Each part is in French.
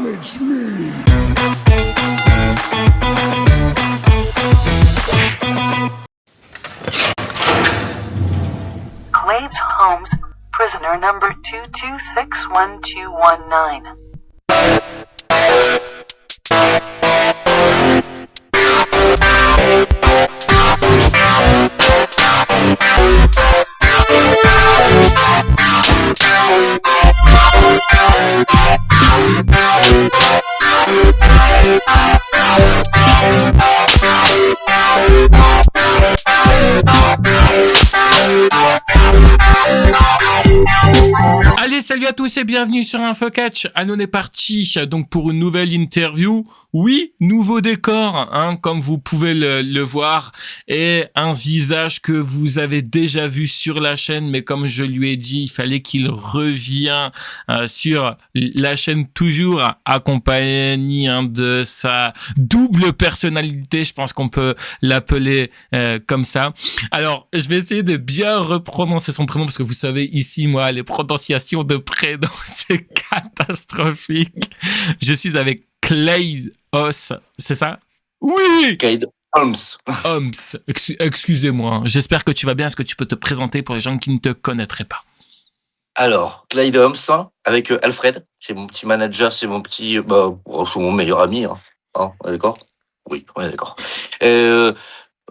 Acknowledge me. Claves Holmes, prisoner number 2261219. Allez, salut à tous et bienvenue sur InfoCatch. On est parti donc pour une nouvelle interview. Oui, nouveau décor, comme vous pouvez le voir, et un visage que vous avez déjà vu sur la chaîne, mais comme je lui ai dit, il fallait qu'il revienne sur la chaîne, toujours accompagné de sa double personnalité. Je pense qu'on peut l'appeler comme ça. Alors, je vais essayer de bien reprononcer son prénom parce que vous savez, ici, moi, les prononciations de prénom, c'est catastrophique. Je suis avec Clay Os, c'est ça? Oui! Clyde Holmes. Holmes, excusez-moi. J'espère que tu vas bien. Est-ce que tu peux te présenter pour les gens qui ne te connaîtraient pas? Alors, Clyde Holmes, avec Alfred, c'est mon petit manager, c'est mon petit, c'est mon meilleur ami, on est d'accord? Oui, on est d'accord.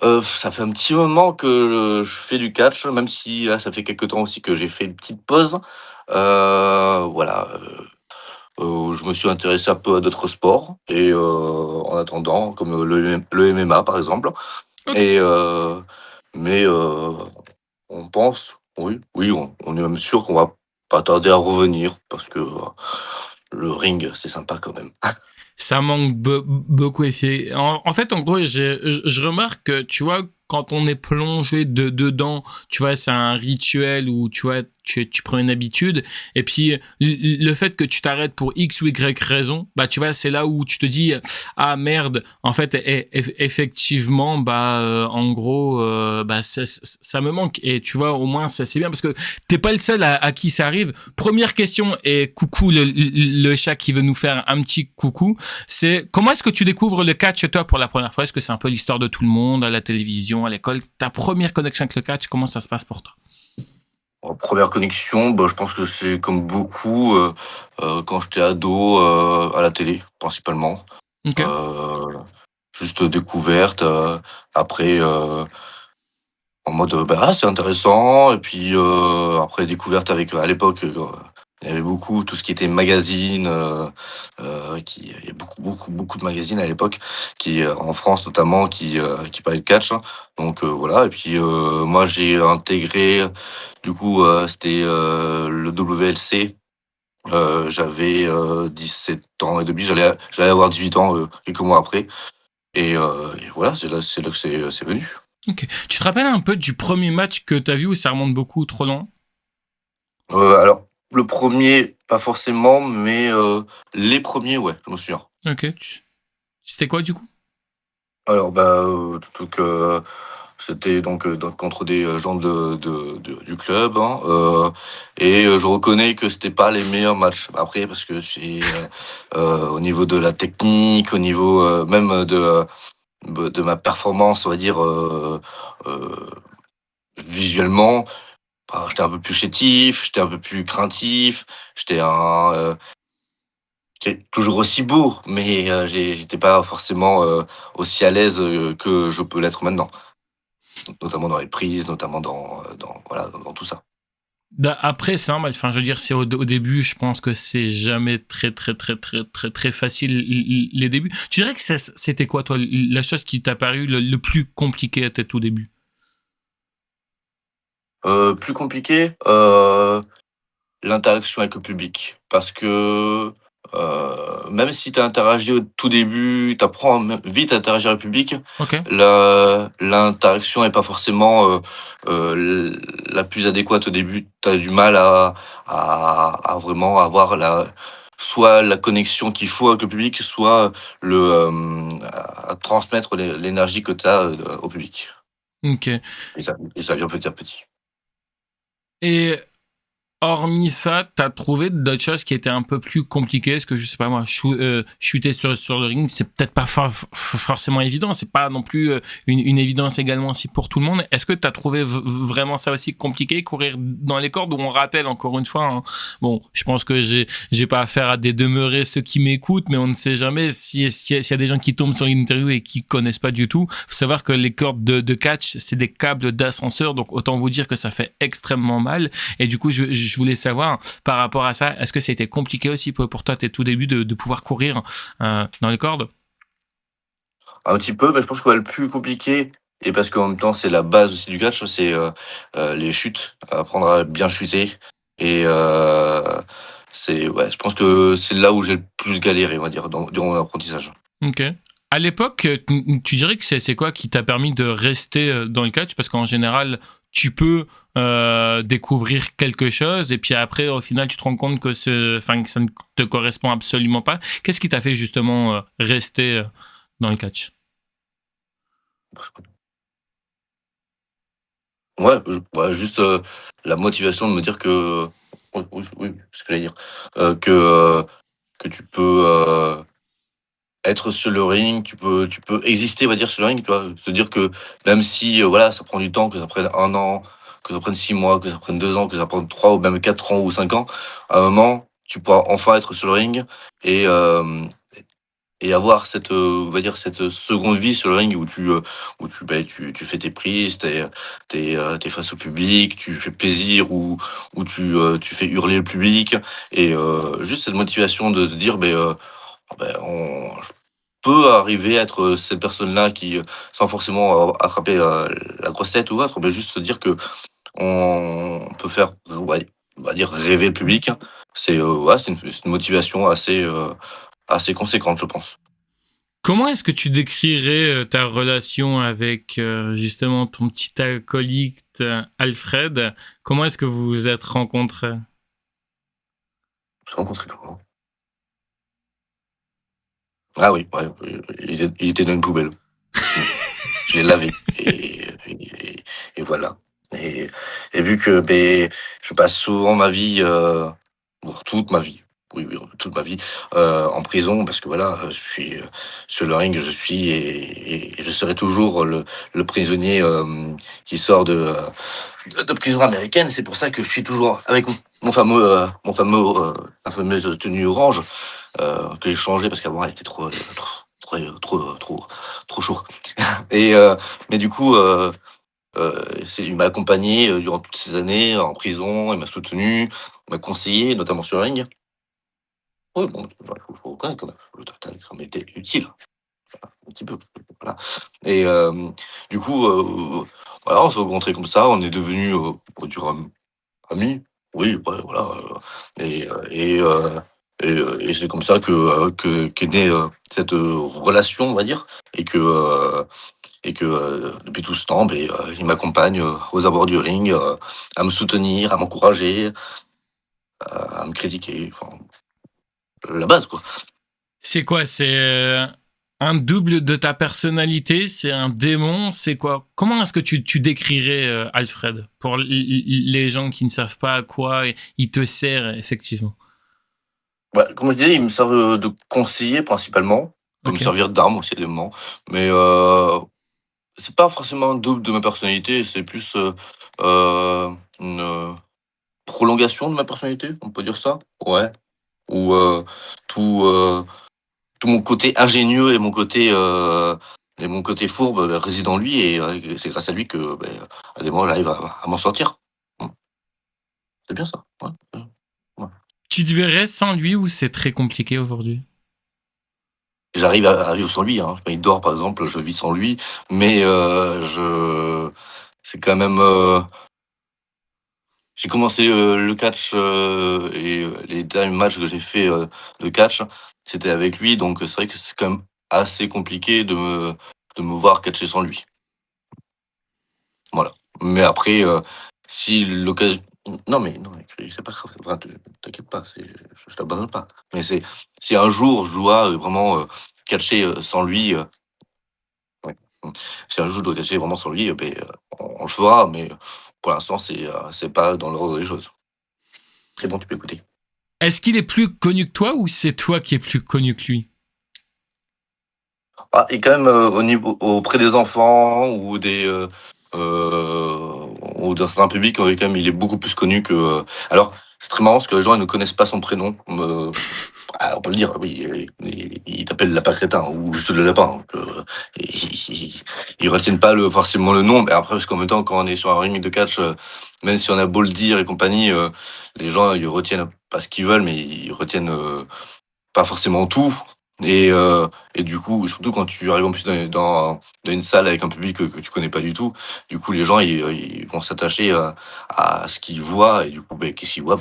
Ça fait un petit moment que je fais du catch, même si là, ça fait quelques temps aussi que j'ai fait une petite pause. Voilà, je me suis intéressé un peu à d'autres sports et en attendant, comme le MMA par exemple. Ok. Et mais on pense, oui, on est même sûr qu'on va pas tarder à revenir parce que le ring, c'est sympa quand même. Ça manque beaucoup. Et en fait, en gros, je remarque que, tu vois, quand on est plongé dedans, tu vois, c'est un rituel où, tu vois, tu prends une habitude. Et puis, le fait que tu t'arrêtes pour X ou Y raison, bah, tu vois, c'est là où tu te dis, ah merde, en fait, effectivement, en gros, ça me manque. Et tu vois, au moins, ça c'est bien parce que t'es pas le seul à qui ça arrive. Première question, et coucou le chat qui veut nous faire un petit coucou, c'est comment est-ce que tu découvres le catch, toi, pour la première fois? Est-ce que c'est un peu l'histoire de tout le monde, à la télévision, à l'école? Ta première connexion avec le catch, comment ça se passe pour toi? En première connexion, je pense que c'est comme beaucoup, quand j'étais ado, à la télé, principalement. Ok. Heu, Juste découverte, après, en mode, c'est intéressant et puis, après découverte avec, à l'époque, il y avait beaucoup tout ce qui était magazine, il y a beaucoup de magazines à l'époque qui, en France notamment, qui parlaient de catch, hein. Donc, voilà et puis, moi j'ai intégré du coup, c'était, le WLC, j'avais, 17 ans et demi, j'allais avoir 18 ans, quelques mois après et voilà, c'est là que c'est venu. Ok. Tu te rappelles un peu du premier match que t'as vu ou ça remonte beaucoup trop loin? Alors, le premier pas forcément, mais les premiers ouais, je me souviens. Ok. C'était quoi du coup? Alors, donc, c'était donc contre des, gens du club, hein, et je reconnais que c'était pas les meilleurs matchs. Après parce que c'est, au niveau de la technique, au niveau, même de ma performance, on va dire, heu, visuellement, j'étais un peu plus chétif, j'étais un peu plus craintif, j'étais toujours aussi beau, mais j'étais pas forcément, aussi à l'aise, que je peux l'être maintenant. Notamment dans les prises, notamment dans voilà, dans tout ça. Bah, après, c'est normal. Enfin, je veux dire, c'est au début, je pense que c'est jamais très facile les débuts. Tu dirais que c'était quoi, toi, la chose qui t'a paru le plus compliqué à tes tout débuts? Plus compliqué, l'interaction avec le public. Parce que, même si tu interagi au tout début, tu apprends vite à interagir avec le public, Ok. l'interaction est pas forcément, la plus adéquate au début. Tu as du mal à vraiment avoir soit la connexion qu'il faut avec le public, soit à transmettre l'énergie que tu as, au public Ok. et ça vient petit à petit. Et Hormis ça, t'as trouvé d'autres choses qui étaient un peu plus compliquées? Est-ce que, je sais pas moi, shooter sur le ring, c'est peut-être pas forcément évident. C'est pas non plus une évidence également aussi pour tout le monde. Est-ce que t'as trouvé vraiment ça aussi compliqué, courir dans les cordes, où on rappelle encore une fois, hein, bon, je pense que j'ai pas affaire à des demeurés ceux qui m'écoutent, mais on ne sait jamais s'il y a des gens qui tombent sur l'interview et qui connaissent pas du tout. Faut savoir que les cordes de catch, c'est des câbles d'ascenseur, donc autant vous dire que ça fait extrêmement mal. Et du coup, je voulais savoir, par rapport à ça, est-ce que ça a été compliqué aussi pour toi, tes tout débuts, de pouvoir courir dans les cordes? Un petit peu, mais je pense que ouais, le plus compliqué et parce qu'en même temps, c'est la base aussi du catch, c'est, les chutes, apprendre à bien chuter et c'est ouais, je pense que c'est là où j'ai le plus galéré, on va dire, durant mon apprentissage. Ok. À l'époque, tu dirais que c'est quoi qui t'a permis de rester dans le catch? Parce qu'en général, tu peux découvrir quelque chose et puis après, au final, tu te rends compte que, enfin, que ça ne te correspond absolument pas. Qu'est-ce qui t'a fait justement rester dans le catch? Ouais, ouais, juste, la motivation de me dire que oui, oui, oui, ce que j'allais dire, que, que tu peux, être sur le ring, tu peux exister, on va dire, sur le ring, tu vois? Se dire que même si, voilà, ça prend du temps, que ça prenne 1 an, que ça prenne 6 mois, que ça prenne 2 ans, que ça prenne 3 ou même 4 ans ou 5 ans, à un moment, tu pourras enfin être sur le ring et et avoir cette, on va dire, cette seconde vie sur le ring où tu, beh, tu fais tes prises, tu face au public, tu fais plaisir ou tu fais hurler le public et juste cette motivation de se dire: «Beh, on je peux arriver à être, cette personne-là qui, sans forcément attraper, la grosse tête ou autre, mais juste se dire que on peut faire, ouais, on va dire rêver le public». C'est, ouais, c'est une motivation assez, assez conséquente, je pense. Comment est-ce que tu décrirais ta relation avec justement ton petit acolyte Alfred? Comment est-ce que vous vous êtes rencontrés? J'ai rencontré comment? Ah oui, ouais, il était dans une poubelle. Mmh. Je l'ai lavé et voilà et vu que, beh, je passe souvent ma vie, voire toute ma vie, oui, oui, toute ma vie, en prison parce que voilà, je suis, sur le ring, je suis et je serai toujours le prisonnier, qui sort de prison américaine. C'est pour ça que je suis toujours avec ma fameuse tenue orange, que j'ai changée parce qu'avant elle était trop chaud et mais du coup, il m'a accompagné, durant toutes ces années en prison, il m'a soutenu, il m'a conseillé, notamment sur le ring. Oui, bon, bah, faut reconnaître quand même, le tartan ça m'a été utile, un petit peu, voilà et du coup, voilà, on s'est rencontrés comme ça, on est devenus, on va dire amis. Oui, ouais, voilà, et c'est comme ça que qu'est née, cette, relation, on va dire et que, depuis tout ce temps, beh, il m'accompagne, aux abords du ring, à me soutenir, à m'encourager, à me critiquer, enfin, la base, quoi. C'est quoi? C'est un double de ta personnalité? C'est un démon? C'est quoi? Comment est-ce que tu décrirais Alfred pour les gens qui ne savent pas à quoi il te sert effectivement? Bah, comme je disais, il me sert, de conseiller principalement, il peut me Ok. servir d'arme aussi à des moments, mais c'est pas forcément un double de ma personnalité, c'est plus, une, prolongation de ma personnalité, on peut dire ça? Ouais, où, tout, tout mon côté ingénieux et mon côté fourbe, réside en lui et c'est grâce à lui que, beh, à des moments j'arrive à m'en sortir. Mmh, c'est bien ça, ouais, ouais. Tu te verrais sans lui ou c'est très compliqué aujourd'hui? J'arrive à vivre sans lui, hein. Quand il dort par exemple, je vis sans lui, mais je c'est quand même, j'ai commencé, le catch, et les derniers matchs que j'ai fait, de catch, c'était avec lui donc c'est vrai que c'est quand même assez compliqué de me voir catcher sans lui. Voilà. Mais après, si l'occasion non mais non mais c'est pas grave, enfin, t'inquiète pas, je t'abandonne pas. Mais c'est si un jour je dois, vraiment, catcher, sans lui, ouais, mmh, si un jour je dois catcher vraiment sans lui, beh, on le fera, mais pour l'instant c'est pas dans l'ordre des choses. C'est bon, tu peux écouter. Est-ce qu'il est plus connu que toi ou c'est toi qui es plus connu que lui? Ah, et quand même, au niveau auprès des enfants ou ou d'un certain public, quand même, il est beaucoup plus connu que, alors, c'est très marrant parce que les gens, ils ne connaissent pas son prénom. On peut le dire, oui, il t'appelle Lapin Crétin ou juste le lapin, donc ils retiennent pas forcément le nom, mais après, parce qu'en même temps, quand on est sur un ring de catch, même si on a beau le dire et compagnie, les gens, ils retiennent pas ce qu'ils veulent, mais ils retiennent, pas forcément tout. Et du coup, surtout quand tu arrives en plus dans une salle avec un public que tu connais pas du tout, du coup les gens ils vont s'attacher à ce qu'ils voient et du coup qu'est-ce qu'ils voient?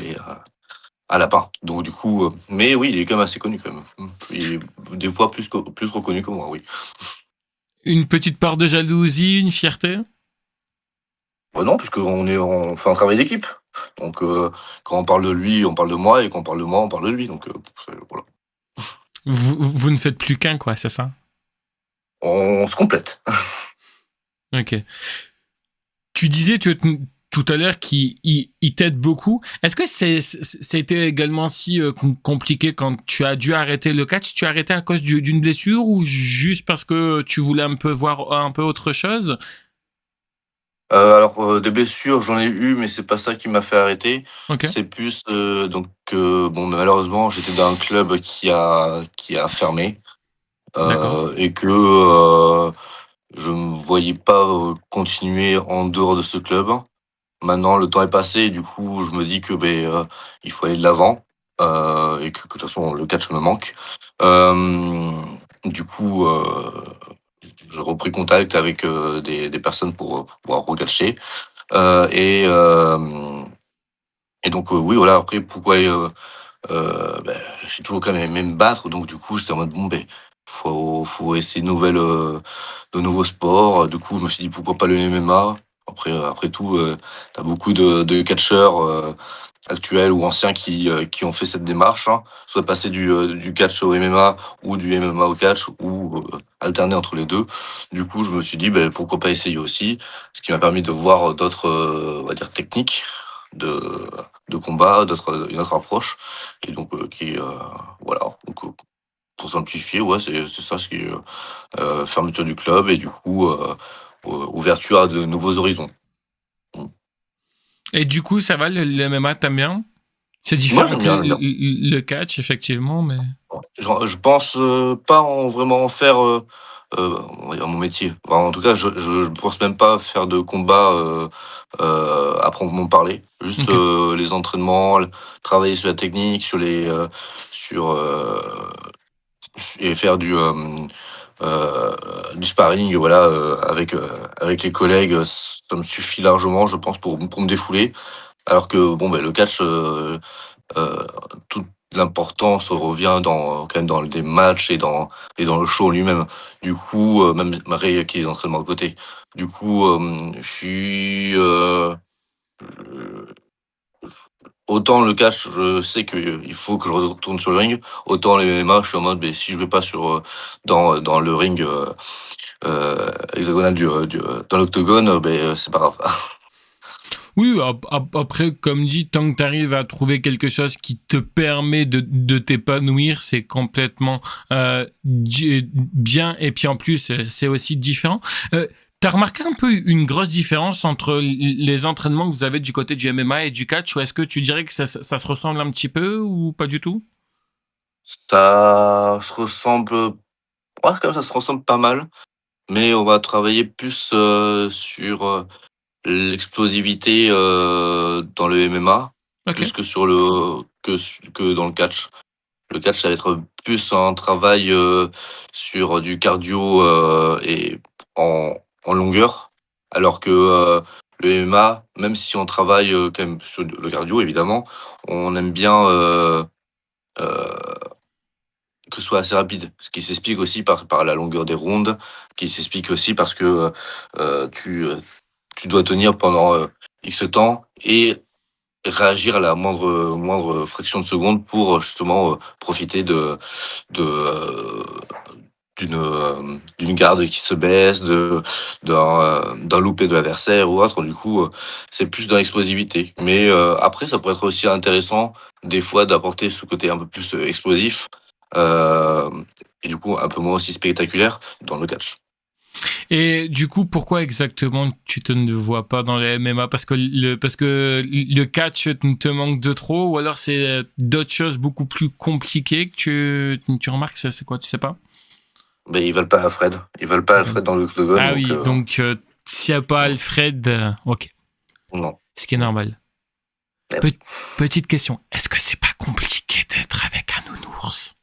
Un lapin. Donc du coup, mais oui, il est quand même assez connu quand même. Il est des fois plus reconnu que moi, oui. Une petite part de jalousie, une fierté? Bah non, puisqu'on fait un travail d'équipe. Donc quand on parle de lui, on parle de moi et quand on parle de moi, on parle de lui. Donc voilà. Vous ne faites plus qu'un, quoi, c'est ça? On se complète. Ok. Tu disais tout à l'heure qu'il t'aide beaucoup. Est-ce que ça a été également si compliqué quand tu as dû arrêter le catch? Tu as arrêté à cause d'une blessure ou juste parce que tu voulais un peu voir un peu autre chose? Alors, des blessures, j'en ai eu, mais c'est pas ça qui m'a fait arrêter. Ok, C'est plus, bon, malheureusement, j'étais dans un club qui a fermé, d'accord. et que, je me voyais pas, continuer en dehors de ce club. Maintenant, le temps est passé et du coup, je me dis que, il faut aller de l'avant, et que de toute façon, le catch me manque. Du coup, j'ai repris contact avec, des personnes pour pouvoir recatcher. Et donc oui, voilà, après pourquoi, j'ai toujours quand même aimé me battre, donc du coup, j'étais en mode: «Bon, faut essayer de nouveaux sports». Du coup, je me suis dit: «Pourquoi pas le MMA?» Après tout, tu beaucoup de catcheurs, actuels ou anciens qui ont fait cette démarche, hein, soit passer du catch au MMA ou du MMA au catch ou alterner entre les 2. Du coup, je me suis dit: pourquoi pas essayer aussi?» Ce qui m'a permis de voir d'autres, on va dire techniques de de combat, une autre approche et donc voilà, donc pour simplifier, ouais, c'est ça ce qui est, fermeture du club et du coup, ouverture à de nouveaux horizons. Mmh. Et du coup, ça va, le MMA, t'aimes bien? C'est Moi, différent j'aime que bien, j'aime bien. le catch, effectivement, mais... Je pense, pas en vraiment en faire, on va dire mon métier. Enfin, en tout cas, je pense même pas faire de combat, à proprement parler. Juste, Ok. les entraînements, travailler sur la technique, sur, et faire du sparring, voilà, avec les collègues, ça me suffit largement, je pense, pour me défouler. Alors que bon, le catch, Heu, toute l'importance revient quand même dans des matchs et dans le show lui-même. Du coup, même malgré qu'il y ait des entraînements à côté. Du coup, je suis, autant le catch, je sais qu'il faut que je retourne sur le ring, autant les MMA, je suis en mode, si je vais pas dans le ring, hexagonal dans l'octogone, c'est pas grave. Oui, après, comme dit, tant que tu arrives à trouver quelque chose qui te permet de t'épanouir, c'est complètement bien. Et puis en plus, c'est aussi différent. T'as remarqué un peu une grosse différence entre les entraînements que vous avez du côté du MMA et du catch, ou est-ce que tu dirais que ça se ressemble un petit peu ou pas du tout? Ça se ressemble, ouais, quand même, ça se ressemble pas mal. Mais on va travailler plus, sur, l'explosivité, dans le MMA, Ok. plus que dans le catch. Le catch, ça va être plus un travail, sur du cardio, et en longueur, alors que, le MMA, même si on travaille, quand même sur le cardio évidemment, on aime bien, heu que ce soit assez rapide. Ce qui s'explique aussi par la longueur des rondes, qui s'explique aussi parce que, heu, tu, heu, tu dois tenir pendant, X temps et réagir à la moindre fraction de seconde pour, justement, profiter de, d'une garde qui se baisse, d'un loupé de l'adversaire ou autre. Du coup, c'est plus dans l'explosivité. Mais après, ça pourrait être aussi intéressant, des fois, d'apporter ce côté un peu plus explosif euh, et du coup, un peu moins aussi spectaculaire dans le catch. Et du coup, pourquoi exactement tu te ne vois pas dans le MMA? Parce que le catch te manque de trop, ou alors c'est d'autres choses beaucoup plus compliquées que tu remarques, ça c'est quoi, tu sais pas? Mais ils veulent pas Alfred. Ils veulent pas Alfred dans l'octogone, Ah donc oui, donc s'il n'y a pas Alfred, ok, non. ce qui est Non. normal. Mais Pe- Petite question, est-ce que c'est pas compliqué d'être avec un nounours?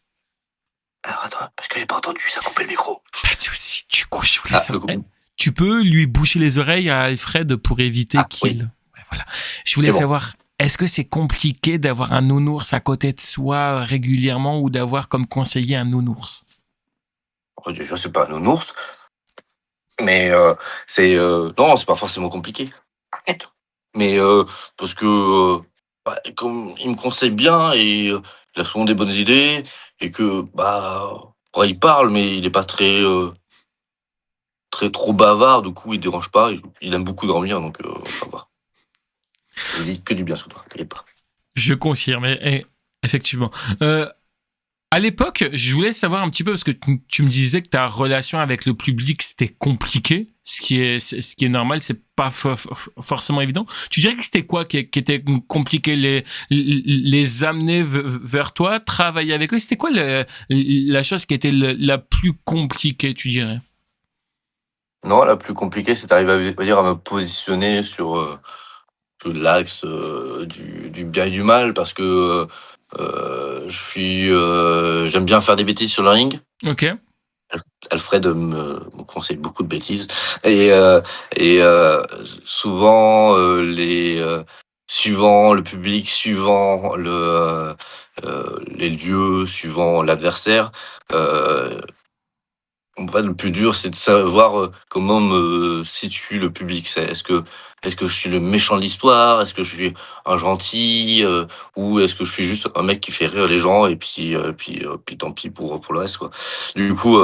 alors attends, parce que j'ai pas entendu, ça coupait le micro. Pas de souci. Du coup, je voulais Ah, le savoir. coup. Tu peux lui boucher les oreilles à Alfred pour éviter Ah, oui, qu'il. Ouais, voilà. Je voulais c'est bon. savoir, est-ce que c'est compliqué d'avoir un nounours à côté de soi régulièrement ou d'avoir comme conseiller un nounours? Je sais pas, nounours, mais non, c'est pas forcément compliqué. Arrête. Mais parce que comme il me conseille bien et il a souvent des bonnes idées et que ouais, il parle, mais il est pas très trop bavard. Du coup, il dérange pas. Il aime beaucoup dormir, donc ça va. Il dit que du bien sur toi, t'inquiète pas. Je confirme, effectivement. Euh, À l'époque, je voulais savoir un petit peu parce que tu me disais que ta relation avec le public c'était compliqué, ce qui est normal, c'est pas forcément évident. Tu dirais que c'était quoi qui était compliqué, les amener vers toi, travailler avec eux, c'était quoi la chose qui était la plus compliquée, tu dirais? Non, la plus compliquée, c'est d'arriver à dire à me positionner sur l'axe du bien et du mal parce que j'aime bien faire des bêtises sur le ring. Ok. Alfred me conseille beaucoup de bêtises et heu et souvent, suivant le public, suivant les lieux, suivant l'adversaire, heu, en fait, le plus dur, c'est de savoir, comment me situe le public. Est-ce que je suis le méchant de l'histoire? Est-ce que je suis un gentil? Ou est-ce que je suis juste un mec qui fait rire les gens et puis tant pis pour le reste, quoi? Du coup,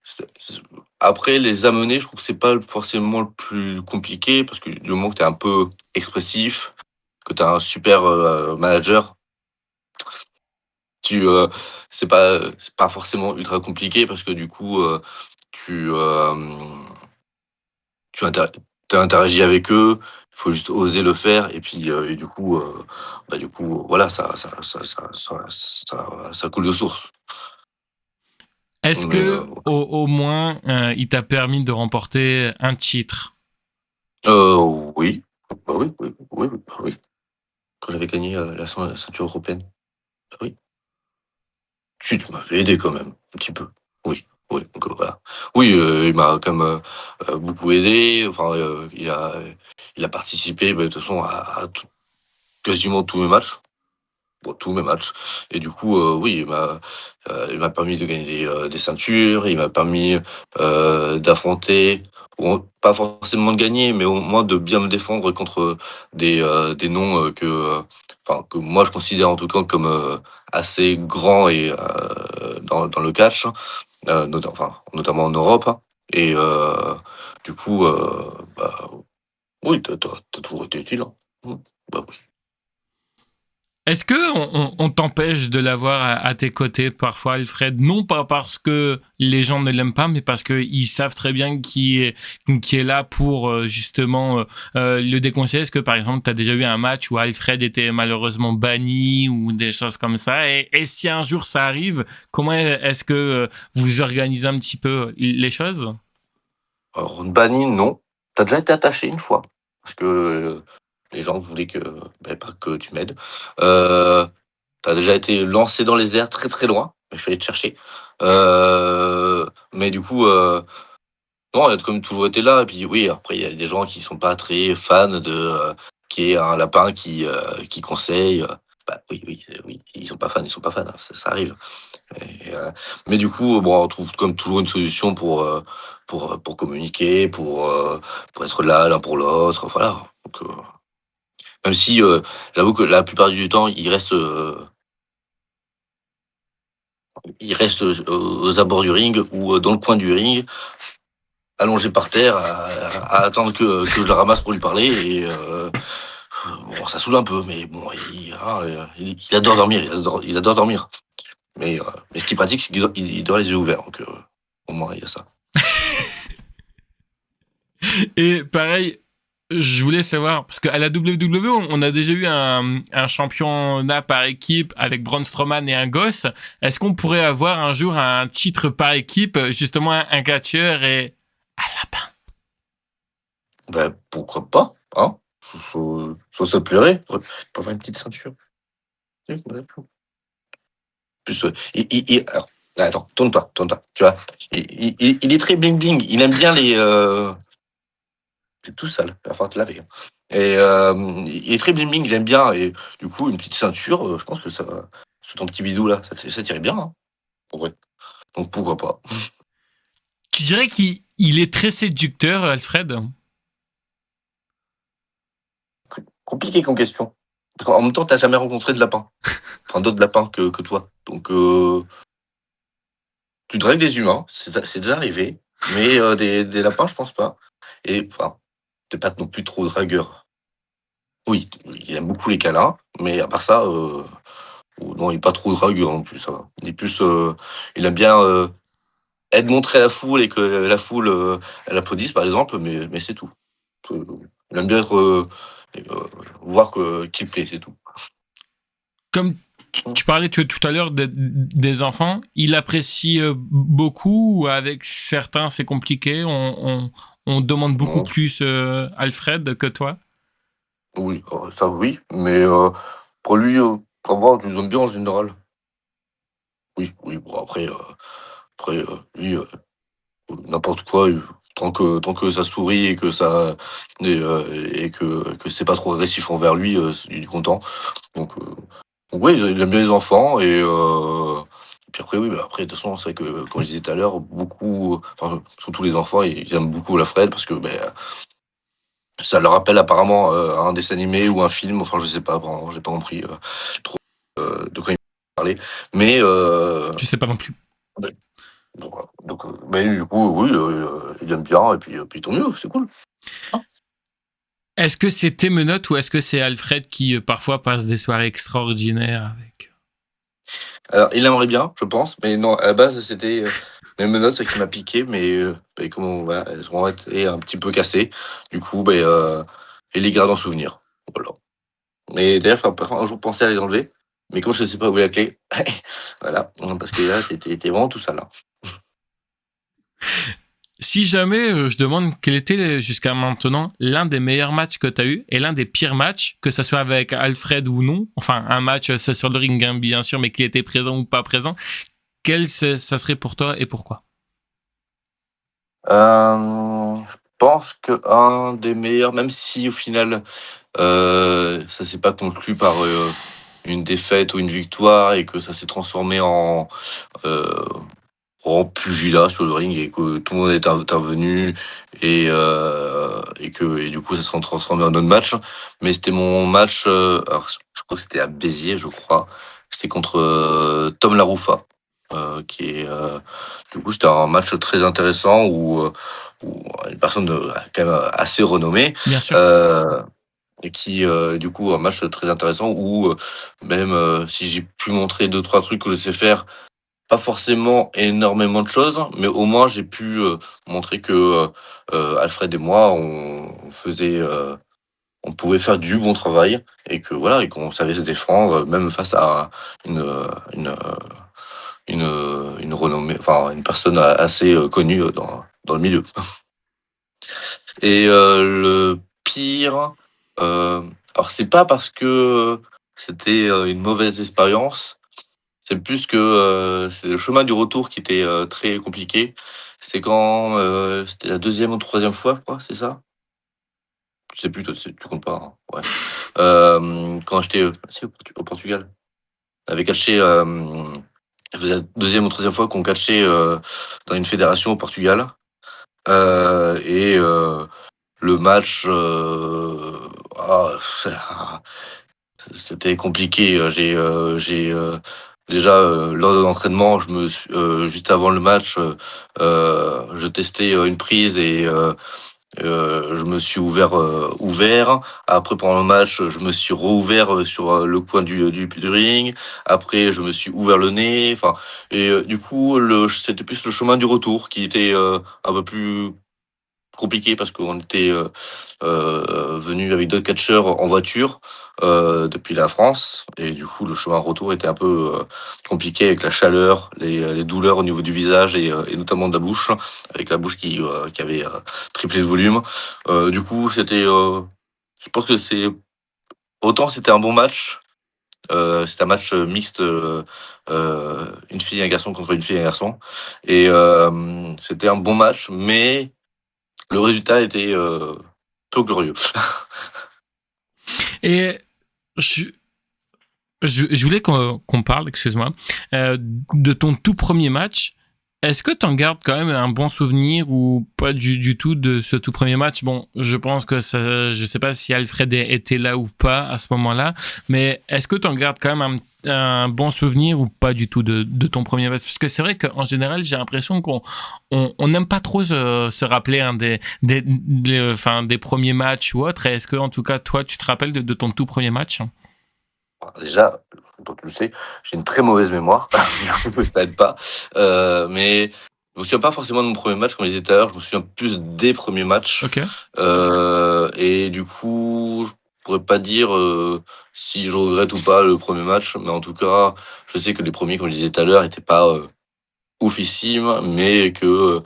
c'est après les amener, je trouve que c'est pas forcément le plus compliqué parce que du moment que tu es un peu expressif, que tu as un super, manager, tu, c'est pas forcément ultra compliqué parce que du coup, tu, tu interagis avec eux, il faut juste oser le faire et puis, et du coup, voilà, ça coule de source. Est-ce Mais, que au moins il t'a permis de remporter un titre? oui. Bah, oui, oui, oui, oui, bah, oui. Quand j'avais gagné, la ceinture européenne. Bah, oui. Si, tu m'avais aidé quand même, un petit peu. Oui, oui, donc voilà. Oui, il m'a quand même, beaucoup aidé, enfin, il a participé, bah, de toute façon à tout quasiment tous mes matchs. Bon, tous mes matchs et du coup, oui, il m'a permis de gagner des ceintures, il m'a permis, d'affronter bon, pas forcément de gagner, mais au moins de bien me défendre contre des noms, enfin, que moi je considère en tout cas comme, assez grands et dans le catch, notamment en Europe hein. Et du coup, oui, tu toujours été utile, hein. Mmh, bah, oui. Est-ce que on t'empêche de l'avoir à tes côtés parfois, Alfred? Non pas parce que les gens ne l'aiment pas, mais parce qu'ils savent très bien qui est là pour justement le déconseiller. Est-ce que par exemple, tu as déjà eu un match où Alfred était malheureusement banni ou des choses comme ça? Et si un jour ça arrive, comment est-ce que vous organisez un petit peu les choses? Alors banni, non. T'as déjà été attaché une fois, parce que, les gens voulaient pas que tu m'aides. Heu, Tu déjà été lancé dans les airs très, très loin, mais je suis allé te chercher. Mais du coup, non, il a comme toujours été là et puis oui, après il y a des gens qui sont pas très fans qu'il y ait un lapin qui conseille, bah, oui, oui, oui, ils sont pas fans, hein, ça arrive. Et mais du coup, bon, on trouve comme toujours une solution pour communiquer, pour être là l'un pour l'autre, voilà. Donc même si, j'avoue que la plupart du temps, il reste, il reste aux abords du ring ou dans le coin du ring, allongé par terre, à attendre que je le ramasse pour lui parler. Et bon, ça saoule un peu, mais bon, il adore dormir, il adore dormir. Mais ce qui est pratique, c'est qu'il dort les yeux ouverts. Donc, au moins, il y a ça. Et pareil, je voulais savoir, parce qu'à la WWE, on a déjà eu un championnat par équipe avec Braun Strowman et un gosse. Est-ce qu'on pourrait avoir un jour un titre par équipe, justement un catcheur et un lapin? Ben, pourquoi pas, hein? Ça plairait. Pour avoir une petite ceinture. Plus, alors, attends, tourne pas, tu vois. Il est très bling bling. Il aime bien les. C'est tout sale. Il va falloir te laver, hein. Et il est très bling bling. Il aime bien. Et du coup, une petite ceinture, je pense que ça, sur ton petit bidou là, ça tirait bien, hein, pour vrai. Donc pourquoi pas. Tu dirais qu'il est très séducteur, Alfred? Compliqué comme question. Parce qu'en même temps, t'as jamais rencontré de lapin. Enfin, d'autres lapins que toi. Donc, tu dragues des humains, c'est déjà arrivé. Mais des lapins, je pense pas. Et enfin, t'es pas non plus trop dragueur. Oui, il aime beaucoup les câlins, mais à part ça, non, il est pas trop dragueur non plus, ça va. Il est plus, il aime bien être montré à la foule et que la foule elle applaudisse, par exemple, mais c'est tout. Il aime bien être, euh, voir qu'il plaît, c'est tout. Comme tu parlais tout à l'heure des enfants, il apprécie beaucoup, ou avec certains c'est compliqué, on demande beaucoup Non, plus Alfred que toi? oui, ça oui, mais pour lui, pour moi, je les aime bien en général. Oui, oui, bon après, lui, n'importe quoi, tant que ça sourit et que ça et que c'est pas trop agressif envers lui, il est content. Donc ouais, il aime bien les enfants et puis après oui, bah, après de toute façon, c'est vrai que comme je disais tout à l'heure, beaucoup, enfin surtout les enfants, ils aiment beaucoup Alfred parce que, ça leur rappelle apparemment, un dessin animé ou un film, enfin je sais pas, vraiment, j'ai pas compris, trop, de quoi il parlait. Mais Je sais pas non plus. mais du coup, oui, il aime bien et puis tant mieux, c'est cool. Est-ce que c'est tes menottes ou est-ce que c'est Alfred qui parfois passe des soirées extraordinaires avec? Alors, il aimerait bien, je pense, mais non, à la base, c'était mes menottes qui m'a piqué, mais comment, voilà, elles ont été un petit peu cassées. Du coup, il les garde en souvenir. Voilà. Et d'ailleurs, il faudra un jour penser à les enlever, mais comme je ne sais pas où est la clé, voilà, parce que là, c'était vraiment tout ça, là. Si jamais je demande quel était jusqu'à maintenant l'un des meilleurs matchs que tu as eu et l'un des pires matchs, que ce soit avec Alfred ou non, enfin un match c'est sur le ring hein, bien sûr, mais qu'il était présent ou pas présent, quel ça serait pour toi et pourquoi? Je pense qu'un des meilleurs, même si au final, ça s'est pas conclu par une défaite ou une victoire et que ça s'est transformé euh, en pugilat sur le ring et que tout le monde est intervenu et du coup ça s'est transformé en autre match. Mais c'était mon match, alors je crois que c'était à Béziers, je crois. C'était contre Tom Laroufa, qui est du coup c'était un match très intéressant où une personne quand même assez renommée. Bien sûr. euh, et qui, du coup, un match très intéressant où, même si j'ai pu montrer deux trois trucs que je sais faire, pas forcément énormément de choses, mais au moins j'ai pu, montrer que, Alfred et moi, on faisait, on pouvait faire du bon travail et que voilà et qu'on savait se défendre, même face à une, une, une renommée, enfin une personne assez, connue, dans le milieu. Et le pire, alors c'est pas parce que c'était, une mauvaise expérience, c'est plus que, c'est le chemin du retour qui était, très compliqué. C'était quand, c'était la deuxième ou troisième fois, je crois, c'est ça? Je sais plus, toi, tu comptes pas, hein? Ouais. Quand j'étais, si au Portugal. On avait catché, ça faisait la 2e ou troisième fois qu'on catchait, dans une fédération au Portugal, et le match, ah, c'était compliqué, j'ai, déjà, lors de l'entraînement, juste avant le match, je testais, une prise et je me suis ouvert. Après, pendant le match, je me suis rouvert, sur, le coin du ring. Après, je me suis ouvert le nez, enfin et du coup, c'était plus le chemin du retour qui était, un peu plus compliqué parce qu'on était, venus avec d'autres catcheurs en voiture, depuis la France et du coup, le chemin retour était un peu, compliqué avec la chaleur, les douleurs au niveau du visage et notamment de la bouche, avec la bouche qui avait, triplé de volume. Du coup, je pense que c'était un bon match, c'était un match, mixte, une fille et un garçon contre une fille et un garçon et c'était un bon match, mais le résultat était, peu glorieux. Et je, je voulais qu'on parle, excuse-moi, de ton tout premier match. Est-ce que tu en gardes quand même un bon souvenir ou pas du tout de ce tout premier match? Bon, je pense que ça, je sais pas si Alfred était là ou pas à ce moment-là, mais est-ce que tu en gardes quand même un bon souvenir ou pas du tout de ton premier match? Parce que c'est vrai qu'en général, j'ai l'impression qu'on n'aime pas trop se rappeler enfin, des premiers matchs ou autres. Est-ce que, en tout cas, toi, tu te rappelles de ton tout premier match? Alors déjà, toi tu le sais, j'ai une très mauvaise mémoire, du coup ça aide pas, mais je me souviens pas forcément de mon premier match, comme je disais tout à l'heure, je me souviens plus des premiers matchs, Ok. et du coup, je pourrais pas dire, si je regrette ou pas le premier match, mais en tout cas, je sais que les premiers, comme je disais tout à l'heure, étaient pas, oufissimes, mais que,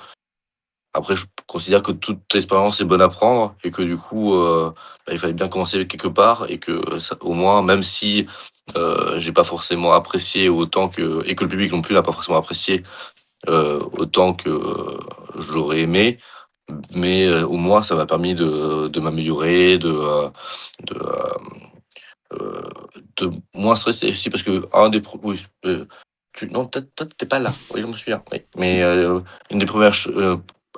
après, je considère que toute expérience est bonne à prendre et que du coup, il fallait bien commencer quelque part et que ça au moins, même si, j'ai pas forcément apprécié autant et que le public non plus n'a pas forcément apprécié, autant que, j'aurais aimé, mais, au moins ça m'a permis de m'améliorer, de, heu, de moins stresser aussi parce que un des pro oui, tu non, toi tu pas là. Oui, je me souviens, oui, mais, une des premières ch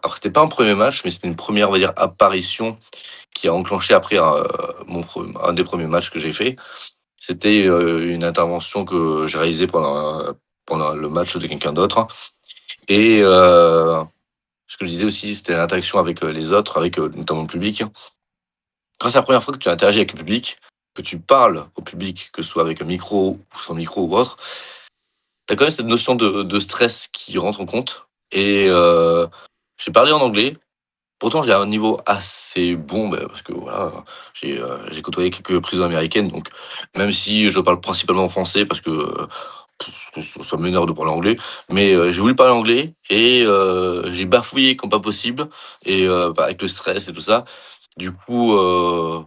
alors c'était pas un premier match, mais c'était une première on va dire, apparition qui a enclenché après, un des premiers matchs que j'ai fait. C'était, une intervention que j'ai réalisée pendant le match de quelqu'un d'autre et ce que je disais aussi, c'était l'interaction avec, les autres, avec, notamment le public. Quand c'est la première fois que tu interagis avec le public, que tu parles au public, que ce soit avec un micro ou sans micro ou autre, tu as quand même cette notion de stress qui rentre en compte et j'ai parlé en anglais. Pourtant, j'ai un niveau assez bon, parce que voilà, j'ai côtoyé quelques prisons américaines, donc même si je parle principalement français parce que, ça m'énerve de parler anglais, mais j'ai voulu parler anglais et j'ai bafouillé comme pas possible et avec le stress et tout ça. Du coup, bon,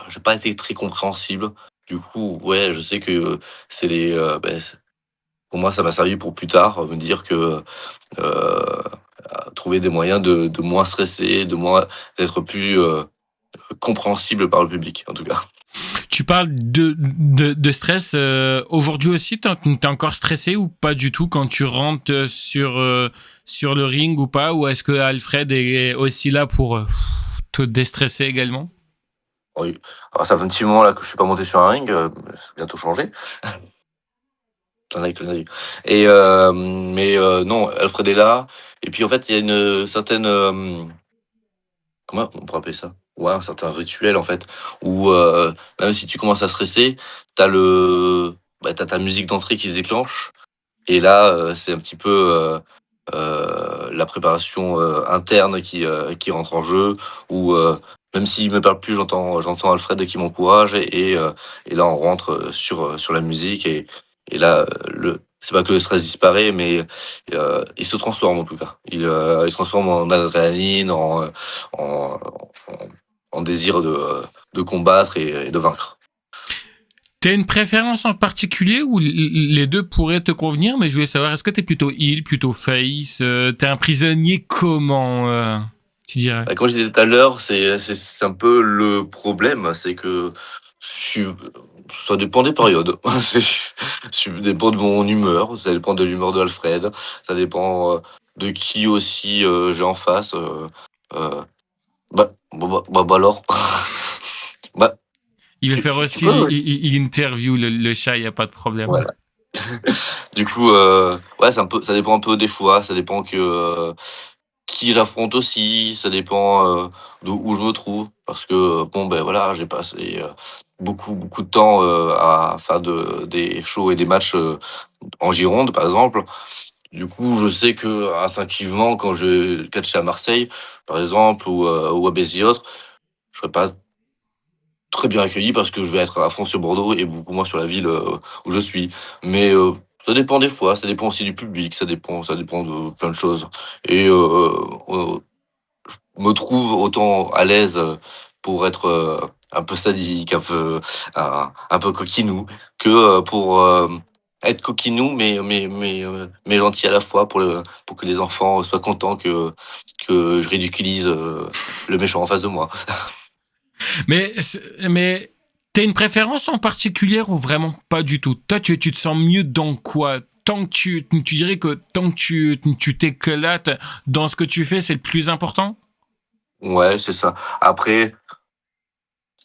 j'ai pas été très compréhensible. Du coup, ouais, je sais que c'est pour moi, ça m'a servi pour plus tard, me dire que, trouver des moyens de moins stresser, d'être plus, compréhensible par le public, en tout cas. Tu parles de stress. Aujourd'hui aussi, t'es encore stressé ou pas du tout quand tu rentres sur le ring ou pas? Ou est-ce que Alfred est aussi là pour te déstresser également? Oui. Alors ça fait un petit moment là que je suis pas monté sur un ring, c'est bientôt changé. Clin d'œil et mais non, Alfred est là et puis en fait, il y a une certaine, comment on pourrait appeler ça? Ouais, un certain rituel en fait, où, même si tu commences à stresser, tu ta musique d'entrée qui se déclenche et là, c'est un petit peu, la préparation, interne qui rentre en jeu où, même s'il me parle plus, j'entends Alfred qui m'encourage et là on rentre, sur la musique et là, c'est pas que le stress disparaît, mais, il se transforme en tout cas. Il se transforme en adrénaline, en en désir de combattre et de vaincre. T'as une préférence en particulier ou les deux pourraient te convenir? Mais je voulais savoir, est-ce que t'es plutôt heal, plutôt face? T'es un prisonnier comment, tu dirais? Comme je disais tout à l'heure, c'est un peu le problème, c'est que suiv ça dépend des périodes. Ça dépend de mon humeur, ça dépend de l'humeur de Alfred, ça dépend, de qui aussi, j'ai en face, heu, alors? Bah, Il va faire tu aussi peux, l'interview, le chat, il n'y a pas de problème. voilà. Du coup, ouais, c'est un peu ça dépend un peu des fois, ça dépend qui j'affronte aussi, ça dépend, d'où je me trouve. Parce que, bon, ben, voilà, j'ai passé, beaucoup de temps, à faire des shows et des matchs, en Gironde, par exemple. Du coup, je sais que instinctivement, quand je catchais à Marseille, par exemple, ou à Béziers et autres, je serais pas très bien accueilli parce que je vais être à fond sur Bordeaux et beaucoup moins sur la ville, où je suis. Mais, ça dépend des fois, ça dépend aussi du public, ça dépend de plein de choses et me trouve autant à l'aise, pour être, un peu sadique, un peu coquinou que, pour, être coquinou mais gentil à la fois pour que les enfants soient contents que je ridiculise, le méchant en face de moi. Mais t'as une préférence en particulier ou vraiment pas du tout? Toi, tu te sens mieux dans quoi? Tant que tu dirais que tant que tu t'éclates dans ce que tu fais, c'est le plus important? Ouais, c'est ça. Après,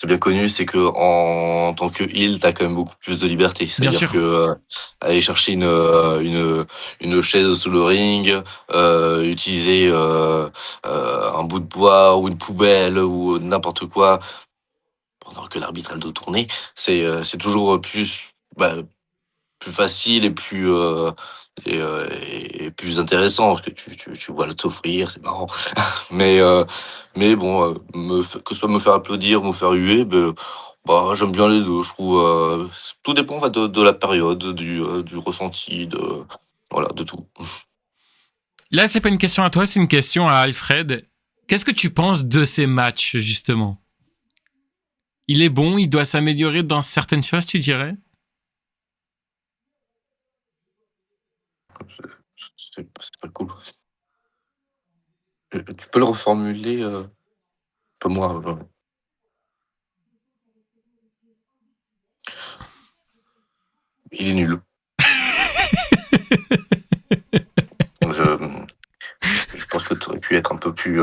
c'est bien connu, c'est que en tant que heel, tu as quand même beaucoup plus de liberté. Bien C'est-à-dire que, sûr. aller chercher une chaise sous le ring, utiliser, un bout de bois ou une poubelle ou n'importe quoi pendant que l'arbitre a le dos tourné, c'est toujours, bah, plus facile et plus intéressant parce que tu vois le t'offrir, c'est marrant. Mais, mais bon, que ce soit me faire applaudir, me faire huer, bah, j'aime bien les 2. Je trouve, tout dépend en fait de la période, du ressenti, voilà, de tout. Là, c'est pas une question à toi, c'est une question à Alfred. Qu'est-ce que tu penses de ces matchs, justement? Il est bon, il doit s'améliorer dans certaines choses, tu dirais? C'est pas cool. Tu peux le reformuler, pas moi, il est nul. Je je pense que tu aurais pu être un peu plus,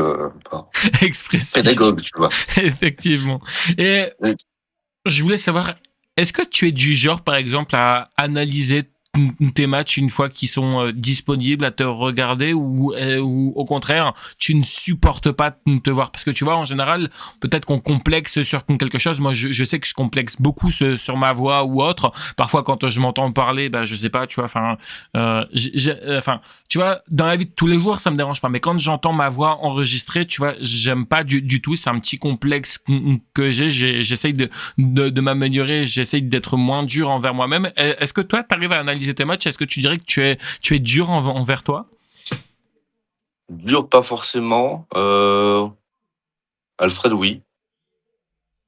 Expressif, pédagogue, tu vois? effectivement. Et Oui. je voulais savoir, est-ce que tu es du genre, par exemple, à analyser tes matchs une fois qu'ils sont disponibles, à te regarder, ou au contraire, tu ne supportes pas de te voir? Parce que tu vois, en général, peut-être qu'on complexe sur quelque chose. Moi, je sais que je complexe beaucoup sur ma voix ou autre. Parfois, quand je m'entends parler, bah, je sais pas, tu vois, enfin, tu vois, dans la vie de tous les jours, ça me dérange pas. Mais quand j'entends ma voix enregistrée, tu vois, j'aime pas du tout. C'est un petit complexe que j'essaye de m'améliorer, j'essaye d'être moins dur envers moi-même. Est-ce que toi, tu arrives à analyser tes matchs? Est-ce que tu dirais que tu es dur envers toi? Dur, pas forcément, Alfred, oui.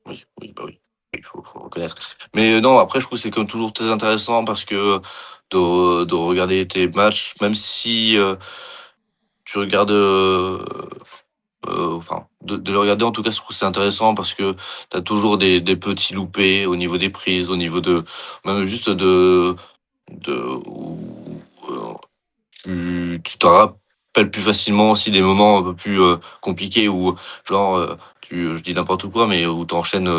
Oui, oui, bah, oui. Il faut reconnaître. Mais, non, après, je trouve que c'est comme toujours très intéressant parce que de regarder tes matchs, même si, tu regardes, enfin, de le regarder, en tout cas, je trouve que c'est intéressant parce que tu as toujours des petits loupés au niveau des prises, au niveau de même juste de où, tu te rappelles plus facilement aussi des moments un peu plus, compliqués où genre, je dis n'importe quoi, mais où tu enchaînes,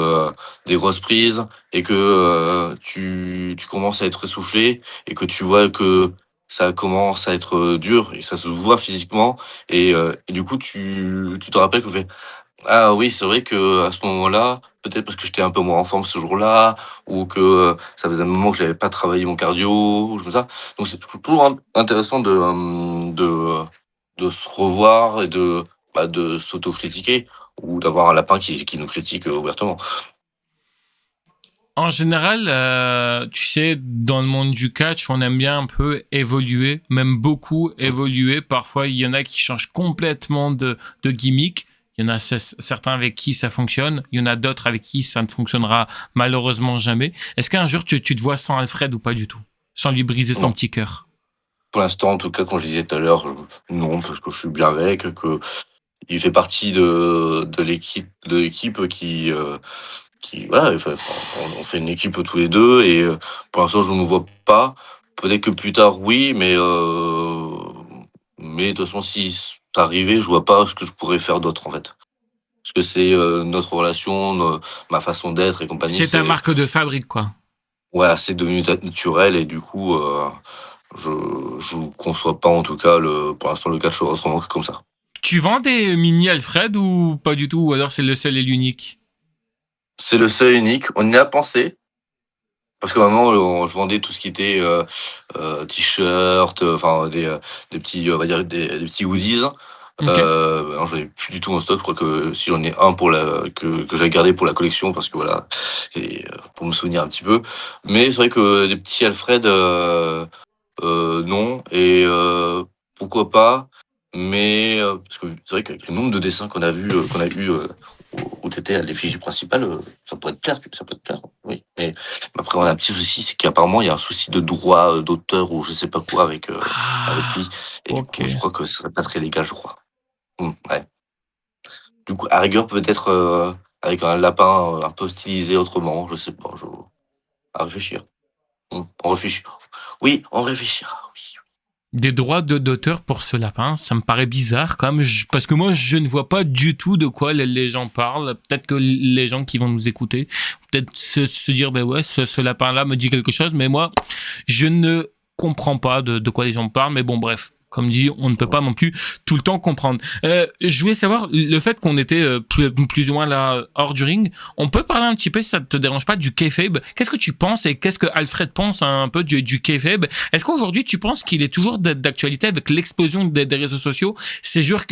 des grosses prises et que, tu commences à être essoufflé et que tu vois que ça commence à être, dur et ça se voit physiquement et du coup tu te rappelles que ah oui, c'est vrai que à ce moment-là, peut-être parce que j'étais un peu moins en forme ce jour-là ou que, ça faisait un moment que j'avais pas travaillé mon cardio ou comme ça. Donc c'est toujours intéressant de se revoir et de s'autocritiquer ou d'avoir un lapin qui nous critique, ouvertement. En général, tu sais, dans le monde du catch, on aime bien un peu évoluer, même beaucoup Mmh. évoluer. Parfois, il y en a qui changent complètement de gimmick. Il y en a certains avec qui ça fonctionne. Il y en a d'autres avec qui ça ne fonctionnera malheureusement jamais. Est-ce qu'un jour, tu te vois sans Alfred ou pas du tout? Sans lui briser son Non. petit cœur? Pour l'instant, en tout cas, comme je disais tout à l'heure, non, parce que je suis bien avec, qu'il fait partie de l'équipe qui voilà, enfin, on fait une équipe tous les 2 et pour l'instant, je ne me vois pas. Peut-être que plus tard, oui, mais de toute façon, si ça arrivait, je vois pas ce que je pourrais faire d'autre, en fait. Parce que c'est, notre relation, ma façon d'être et compagnie, C'est ta c'est marque de fabrique, quoi. Ouais, c'est devenu naturel et du coup, je je conçois pas en tout cas pour l'instant le catch autrement que comme ça. Tu vends des mini Alfred ou pas du tout? Ou alors c'est le seul et l'unique? C'est le seul et unique, on y a pensé, parce que vraiment, je vendais tout ce qui était, t-shirt, enfin des petits, on va dire des petits goodies. Ok. Maintenant j'en ai plus du tout en stock. Je crois que si j'en ai un pour la que j'avais gardé pour la collection parce que voilà et pour me souvenir un petit peu. Mais c'est vrai que des petits Alfred, non et pourquoi pas, mais parce que c'est vrai qu'avec le nombre de dessins qu'on a eu, où tu étais à l'effigie principale, ça pourrait te plaire, oui. Mais après on a un petit souci, c'est qu'apparemment il y a un souci de droit, d'auteur ou je sais pas quoi avec lui Ah, et du ok. coup je crois que ce serait pas très légal, je crois. Ouais. Du coup, à rigueur peut-être, avec un lapin, un peu stylisé autrement, je sais pas, à réfléchir. On réfléchit. Oui, on réfléchira, oui. Des droits d'auteur pour ce lapin, ça me paraît bizarre quand même, parce que moi je ne vois pas du tout de quoi les gens parlent. Peut-être que les gens qui vont nous écouter, peut-être se dire, ben ouais, ce lapin-là me dit quelque chose, mais moi, je ne comprends pas de quoi les gens parlent. Mais bon, bref. Comme dit, on ne peut pas non plus tout le temps comprendre. Je voulais savoir, le fait qu'on était plus ou moins là hors du ring, on peut parler un petit peu, si ça te dérange pas, du kayfabe. Qu'est-ce que tu penses et qu'est-ce que Alfred pense un peu du kayfabe? Est-ce qu'aujourd'hui, tu penses qu'il est toujours d'actualité avec l'explosion des réseaux sociaux? C'est sûr,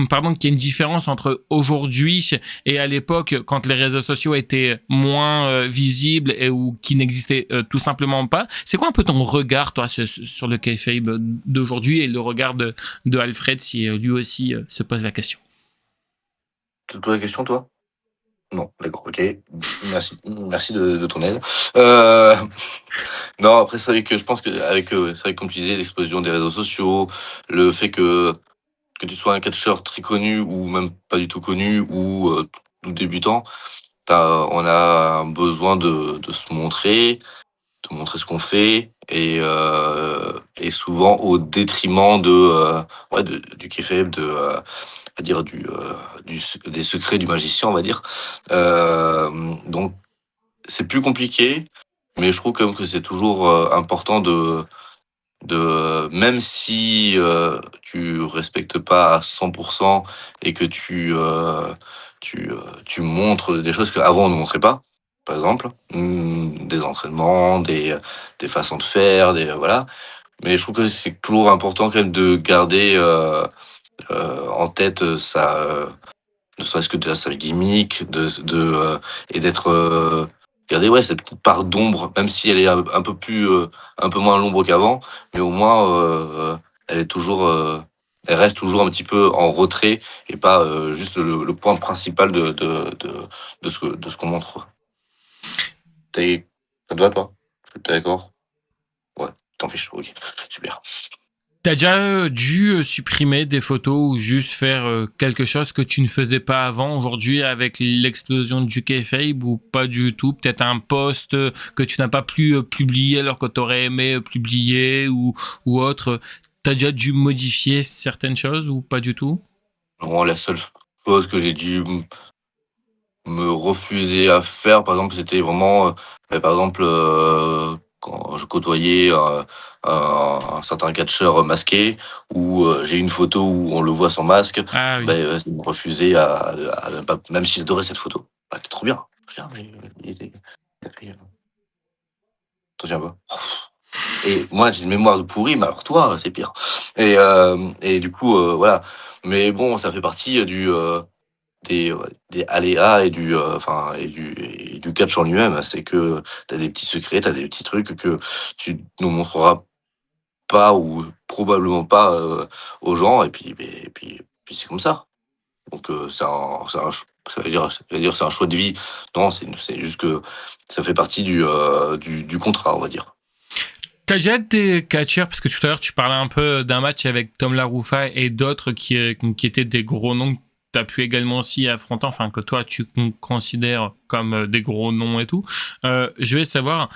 pardon, qu'il y a une différence entre aujourd'hui et à l'époque, quand les réseaux sociaux étaient moins visibles et ou qui n'existaient tout simplement pas. C'est quoi un peu ton regard, toi, sur le kayfabe d'aujourd'hui et le regard de Alfred, si lui aussi se pose la question? Tu te poses la question, toi? Non, d'accord, OK. Merci de ton aide. Heu, non, après, c'est vrai que je pense qu'avec, c'est vrai que comme tu disais, l'explosion des réseaux sociaux, le fait que tu sois un catcheur très connu ou même pas du tout connu ou, tout débutant, on a un besoin de se montrer, de montrer ce qu'on fait et souvent au détriment ouais, du kayfabe, on va dire des secrets du magicien, on va dire. Donc c'est plus compliqué, mais je trouve quand même que c'est toujours, important même si, tu respectes pas à 100 et que tu montres des choses qu'avant on ne montrait pas, par exemple, des entraînements, des façons de faire, voilà. Mais je trouve que c'est toujours important quand même de garder, en tête, ne serait-ce que déjà sa gimmick, et d'être, garder, ouais, cette petite part d'ombre, même si elle est un peu plus, un peu moins l'ombre qu'avant, mais au moins, elle est toujours, elle reste toujours un petit peu en retrait et pas, juste le point principal de ce qu'on montre, quoi. Tu Ça te va, toi? Tu d'accord? Ouais, t'en fiches? OK, super. T'as déjà dû supprimer des photos ou juste faire quelque chose que tu ne faisais pas avant aujourd'hui avec l'explosion du kayfabe ou pas du tout? Peut-être un post que tu n'as pas pu publier alors que tu aurais aimé publier ou autre. T'as déjà dû modifier certaines choses ou pas du tout? Non, la seule chose que j'ai dû me refuser à faire, par exemple, c'était vraiment, par exemple, quand je côtoyais, un certain catcheur masqué où, j'ai une photo où on le voit sans masque, Ah oui. beh, c'est me refuser à ne pas même si j'adorais cette photo. Bah, tu trop bien, bien, mais il a pris, t'en tiens pas. Et moi, j'ai une mémoire de pourri, mais alors toi, c'est pire. Et du coup, voilà. Mais bon, ça fait partie, des aléas et du catch en lui-même. C'est que tu as des petits secrets, tu as des petits trucs que tu ne montreras pas ou probablement pas, aux gens et puis c'est comme ça. Donc c'est un ch ça veut dire c'est un choix de vie. Non, c'est juste que ça fait partie du contrat, on va dire. T'as déjà été catcheur, parce que tout à l'heure tu parlais un peu d'un match avec Tom Laroufa et d'autres qui étaient des gros noms que tu as pu également aussi affronter, enfin que toi tu considères comme des gros noms et tout. Je vais savoir,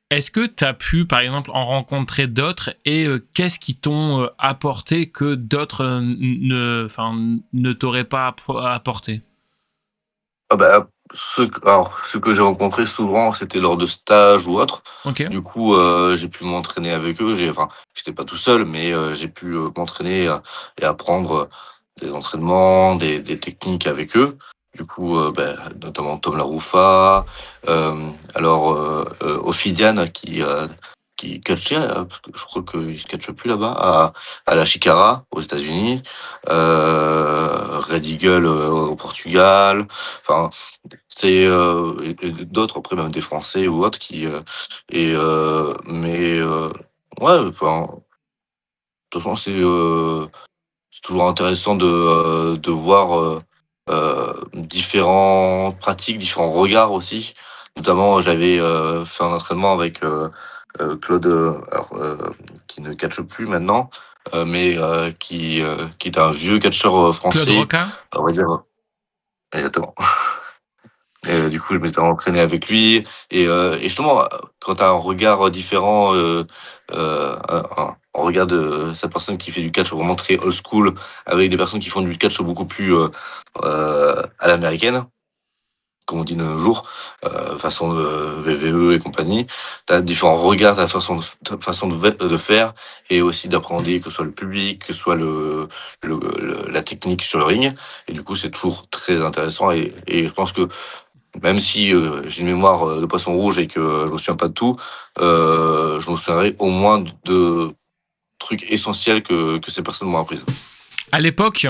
est-ce que tu as pu par exemple en rencontrer d'autres et qu'est-ce qui t'ont apporté que d'autres ne t'auraient pas apporté? Ah bah, Ceux que j'ai rencontrés souvent, c'était lors de stages ou autres. Ok. Du coup, j'ai pu m'entraîner avec eux. J'étais pas tout seul, mais j'ai pu, m'entraîner, et apprendre, des entraînements, des techniques avec eux. Du coup, notamment Tom Laroufa, Ophidian qui catchait, parce que je crois qu'il se catche plus là-bas, à la Chicara aux États-Unis, Red Eagle, au Portugal. Enfin, et d'autres après, même des Français ou autres ouais, enfin, de toute façon, c'est toujours intéressant de voir, différentes pratiques, différents regards aussi. Notamment, j'avais, fait un entraînement avec, Claude, qui ne catche plus maintenant, qui est un vieux catcheur, Claude français, Roca. on va dire exactement. Du coup, je m'étais entraîné avec lui et justement, quand tu as un regard différent, un regard de cette personne qui fait du catch vraiment très old school, avec des personnes qui font du catch beaucoup plus, à l'américaine, comme on dit de nos jours, façon, VVE et compagnie. Tu as différents regards, ta façon de faire et aussi d'appréhender que ce soit le public, que ce soit la technique sur le ring et du coup, c'est toujours très intéressant et je pense que même si, j'ai une mémoire, de poisson rouge et que je me souviens pas de tout, je me souviendrai au moins de trucs essentiels que ces personnes m'ont apprises. À l'époque,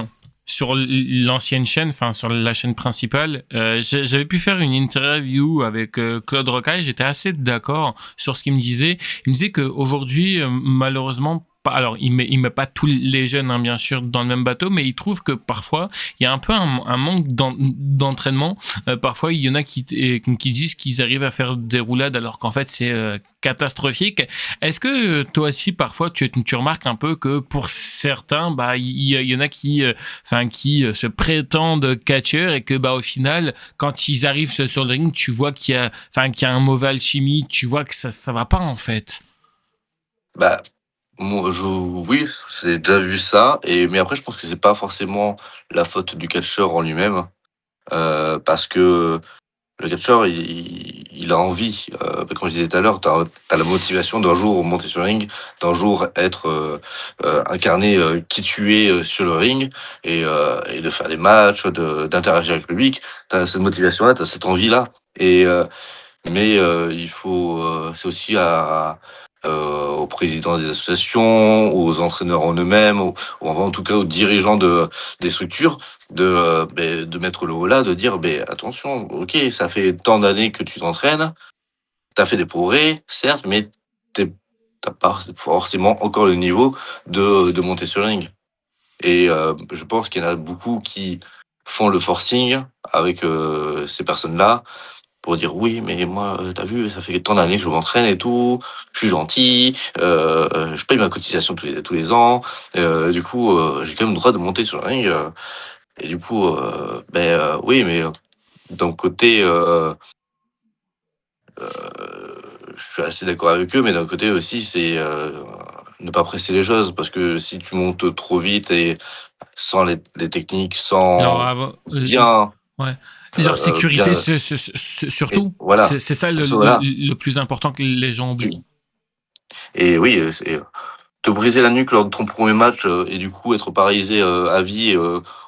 sur l'ancienne chaîne, enfin sur la chaîne principale, j'avais pu faire une interview avec Claude Rocaille. J'étais assez d'accord sur ce qu'il me disait. Il me disait qu'aujourd'hui, malheureusement, alors il met pas tous les jeunes, hein, bien sûr, dans le même bateau, mais il trouve que parfois il y a un peu un manque d'entraînement. Parfois, il y en a qui disent qu'ils arrivent à faire des roulades alors qu'en fait c'est catastrophique. Est-ce que toi aussi parfois tu remarques un peu que pour certains, bah il y en a qui se prétendent catcheurs et que bah au final quand ils arrivent sur le ring, tu vois qu'il y a un mauvais alchimie, tu vois que ça va pas en fait. Bah, moi, oui, j'ai déjà vu ça mais après je pense que c'est pas forcément la faute du catcheur en lui-même, parce que le catcheur, il a envie, comme je disais tout à l'heure, tu as la motivation d'un jour monter sur le ring, d'un jour être, incarner, qui tu es, sur le ring et de faire des matchs, d'interagir avec le public. Tu as cette motivation-là, tu as cette envie-là il faut, c'est aussi aux présidents des associations, aux entraîneurs en eux-mêmes, ou en tout cas aux dirigeants des structures, de mettre le haut là, de dire attention, ok, ça fait tant d'années que tu t'entraînes, tu as fait des progrès, certes, mais t'es- t'as pas forcément encore le niveau de monter sur le ring. Je pense qu'il y en a beaucoup qui font le forcing avec ces personnes-là pour dire: «Oui, mais moi, tu vu, ça fait tant d'années que je m'entraîne et tout, je suis gentil, je paye ma cotisation tous les ans, du coup, j'ai quand même le droit de monter sur le ring», et du coup, oui, mais d'un côté, je suis assez d'accord avec eux, mais d'un côté aussi, c'est, ne pas presser les choses parce que si tu montes trop vite et sans les techniques, Alors, sans bien, ouais. Leur sécurité, bien et surtout, voilà, c'est ça parce que voilà, le plus important que les gens oublient. tu et oui, c'est te briser la nuque lors de ton premier match, et du coup être paralysé, à vie,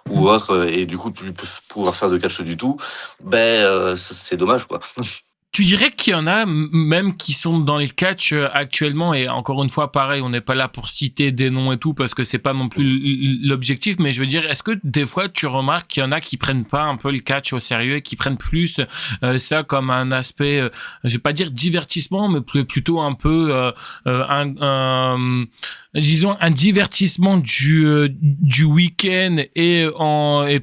ou autre, et du coup plus pouvoir faire de catch du tout, c'est dommage, quoi. Tu dirais qu'il y en a même qui sont dans les catchs actuellement et encore une fois pareil, on n'est pas là pour citer des noms et tout parce que c'est pas non plus l'objectif, mais je veux dire, est-ce que des fois tu remarques qu'il y en a qui prennent pas un peu le catch au sérieux et qui prennent plus ça comme un aspect, je vais pas dire divertissement, mais plutôt un peu disons un divertissement du week-end et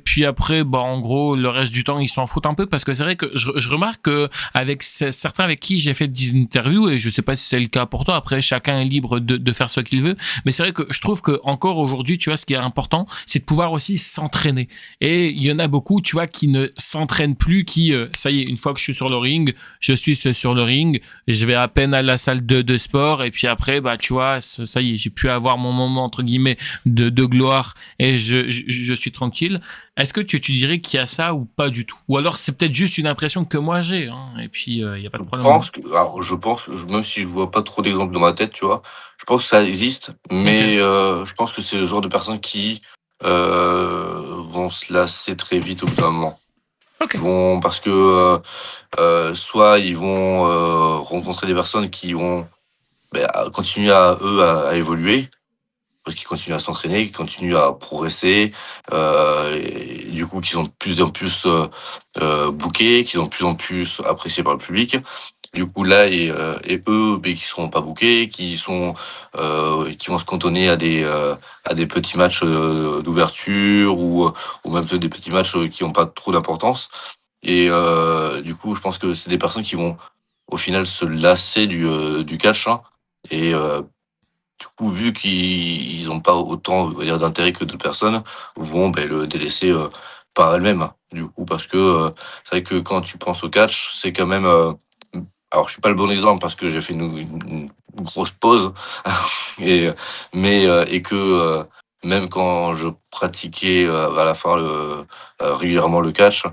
puis après bah en gros le reste du temps ils s'en foutent un peu parce que c'est vrai que je remarque que avec certains avec qui j'ai fait des interviews et je sais pas si c'est le cas pour toi, après chacun est libre de faire ce qu'il veut, mais c'est vrai que je trouve que encore aujourd'hui tu vois ce qui est important c'est de pouvoir aussi s'entraîner et il y en a beaucoup tu vois qui ne s'entraînent plus, qui ça y est une fois que je suis sur le ring je suis sur le ring, je vais à peine à la salle de sport et puis après bah tu vois ça y est j'ai pu avoir mon moment entre guillemets de gloire et je suis tranquille Est-ce que tu dirais qu'il y a ça ou pas du tout? Ou alors c'est peut-être juste une impression que moi j'ai, hein, et puis il y a pas de problème. Je pense que même si je vois pas trop d'exemples dans ma tête, tu vois? Je pense que ça existe, OK, mais je pense que c'est le genre de personnes qui, vont se lasser très vite au bout d'un moment. OK, Parce que, soit ils vont, rencontrer des personnes qui vont, continuer à évoluer, parce qu'ils continuent à s'entraîner, qu'ils continuent à progresser, et du coup, qui sont de plus en plus, bookés, qui sont de plus en plus appréciés par le public. Du coup, là et eux, qui seront pas bookés, qui vont se cantonner à des petits matchs, d'ouverture ou même des petits matchs, qui ont pas trop d'importance et du coup, je pense que c'est des personnes qui vont, au final, se lasser du catch, hein et du coup, vu qu'ils ont pas autant, on va dire, d'intérêt que d'autres personnes, vont, le délaisser, par elles-mêmes. Hein. Du coup, parce que, c'est vrai que quand tu penses au catch, c'est quand même, alors je suis pas le bon exemple parce que j'ai fait une grosse pause et et que, même quand je pratiquais, à la fin régulièrement le catch,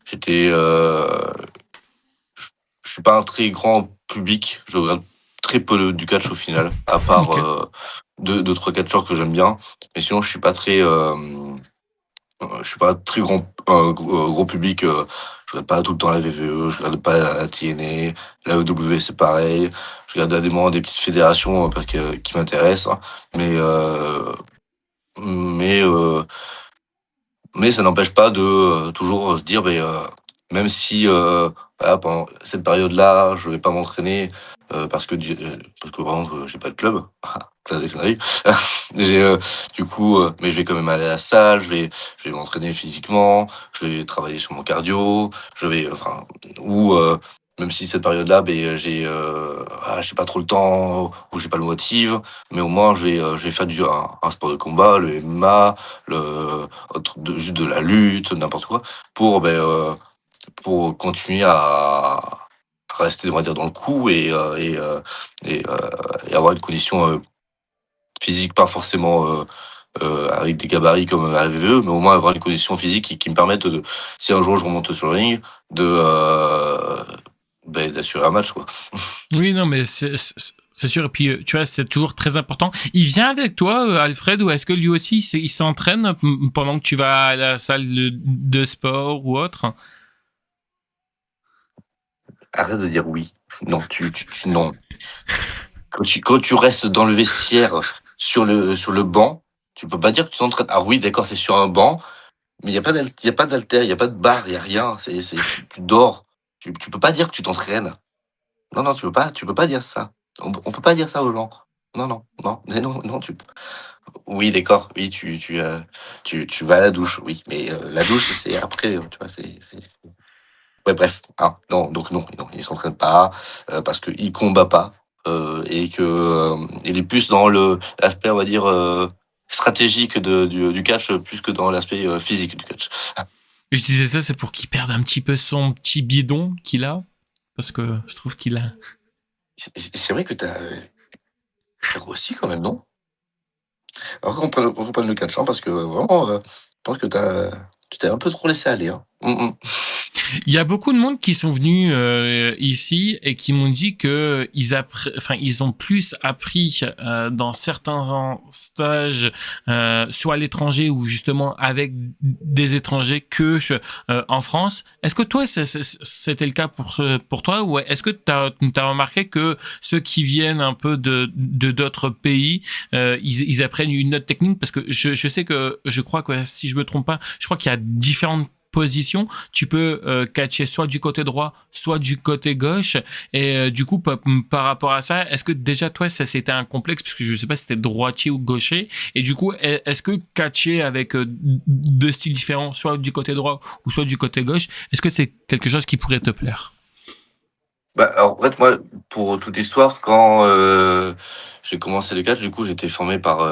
j'étais, je je suis pas un très grand public. Je regarde très peu du catch au final, à part, OK. 2-3 catcheurs que j'aime bien. Mais sinon, je suis pas très gros public, je regarde pas tout le temps la VVE, je regarde pas la TNA, la EW, c'est pareil. Je regarde à des moments des petites fédérations, parce que qui m'intéressent, hein. Mais, mais, heu mais ça n'empêche pas de, toujours, se dire, même si, voilà, pendant cette période-là, je vais pas m'entraîner, parce que par exemple, j'ai pas de club, plein de conneries. J'ai, du coup, mais je vais quand même aller à la salle, je vais m'entraîner physiquement, je vais travailler sur mon cardio, je vais, enfin ou, même si cette période-là, j'ai pas trop le temps ou j'ai pas le motive, mais au moins je vais faire un sport de combat, le MMA, juste de la lutte, n'importe quoi, pour, pour continuer à rester, on va dire, dans le coup et avoir une condition, physique, pas forcément, avec des gabarits comme à la VVE, mais au moins avoir une condition physique qui me permette de, si un jour je remonte sur le ring, d'assurer un match, quoi. Oui, non, mais c'est sûr. Et puis, tu vois, c'est toujours très important. Il vient avec toi, Alfred, ou est-ce que lui aussi, il s'entraîne pendant que tu vas à la salle de sport ou autre? Arrête de dire oui. Non, non. Quand tu restes dans le vestiaire sur le banc, tu peux pas dire que tu t'entraînes. Ah oui, d'accord, tu sur un banc, mais il y a pas d'haltère, il y a pas de barre, il y a rien. Tu dors. Tu peux pas dire que tu t'entraînes. Non, non, tu peux pas dire ça. On peut pas dire ça aux gens. Non, non, non, mais non, non, oui, d'accord, oui, tu vas à la douche, oui, mais la douche, c'est après, tu vois? Ouais, bref, hein, non, donc non, non, il s'entraîne pas, parce qu'il combat pas, et que, il est plus dans l'aspect, on va dire, stratégique du catch, plus que dans l'aspect, physique du catch. Je disais ça, c'est pour qu'il perde un petit peu son petit bidon qu'il a, parce que je trouve qu'il a. C'est vrai que tu grossi quand même, non? Alors qu'on reprenne le catch, hein, parce que vraiment, je pense que tu t'es un peu trop laissé aller, hein. Il y a beaucoup de monde qui sont venus ici et qui m'ont dit que ils ont plus appris dans certains stages, soit à l'étranger ou justement avec des étrangers que en France. Est-ce que toi, c'était le cas pour toi, ou est-ce que tu as remarqué que ceux qui viennent un peu de d'autres pays, ils apprennent une autre technique? Parce que je sais que, je crois que, si je me trompe pas, je crois qu'il y a différentes positions. Tu peux catcher soit du côté droit, soit du côté gauche. Et du coup, par rapport à ça, est-ce que déjà toi, ça c'était un complexe, puisque je sais pas si c'était droitier ou gaucher. Et du coup, est-ce que catcher avec deux styles différents, soit du côté droit ou soit du côté gauche, est-ce que c'est quelque chose qui pourrait te plaire? Alors, en fait, moi, pour toute histoire, quand, j'ai commencé le catch, du coup, j'étais formé par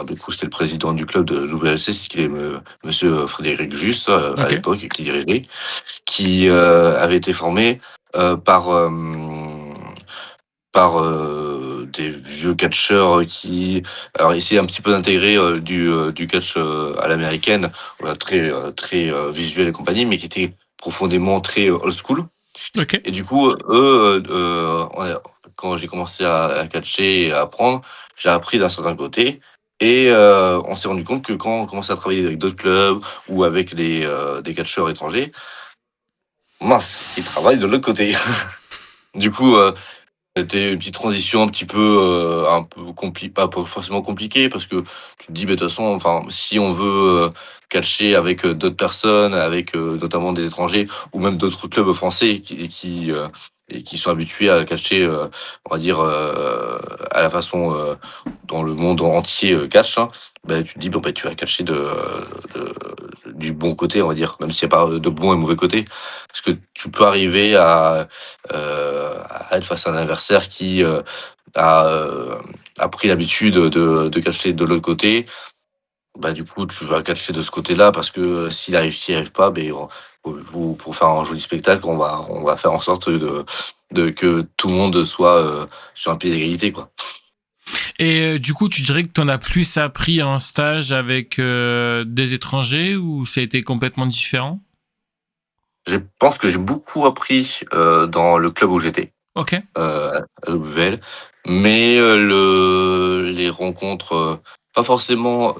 du coup, c'était le président du club de WLC, c'est qui est monsieur Frédéric Juste, à Ok. l'époque, qui dirigeait, qui, avait été formé, par, des vieux catcheurs qui alors essayaient un petit peu d'intégrer, du catch, à l'américaine, voilà très, visuel et compagnie, mais qui était profondément très, old school. OK. Et du coup, eux, ouais, quand j'ai commencé à catcher et à apprendre, j'ai appris d'un certain côté et on s'est rendu compte que quand on commençait à travailler avec d'autres clubs ou avec des catcheurs étrangers, mince, ils travaillent de l'autre côté. Du coup, c'était une petite transition un peu pas forcément compliquée parce que tu te dis: «Beh, de toute façon, enfin, si on veut, catcher avec, d'autres personnes, avec, notamment des étrangers ou même d'autres clubs français qui sont habitués à catcher, on va dire, à la façon, dont le monde entier, catch, hein», bah, tu te dis: «Bon, bah, tu vas catcher de du bon côté, on va dire», même s'il y a pas de bon et mauvais côté. Parce que tu peux arriver à être face à un adversaire qui, a, a pris l'habitude de catcher de l'autre côté. Bah, du coup, tu vas catcher de ce côté-là parce que, s'il arrive pas, beh, on pour faire un joli spectacle, on va faire en sorte de que tout le monde soit, sur un pied d'égalité, quoi. Et du coup, tu dirais que tu en as plus appris en stage avec, des étrangers ou ça a été complètement différent? Je pense que j'ai beaucoup appris, dans le club où j'étais. OK, À WL. Mais, les rencontres, pas forcément,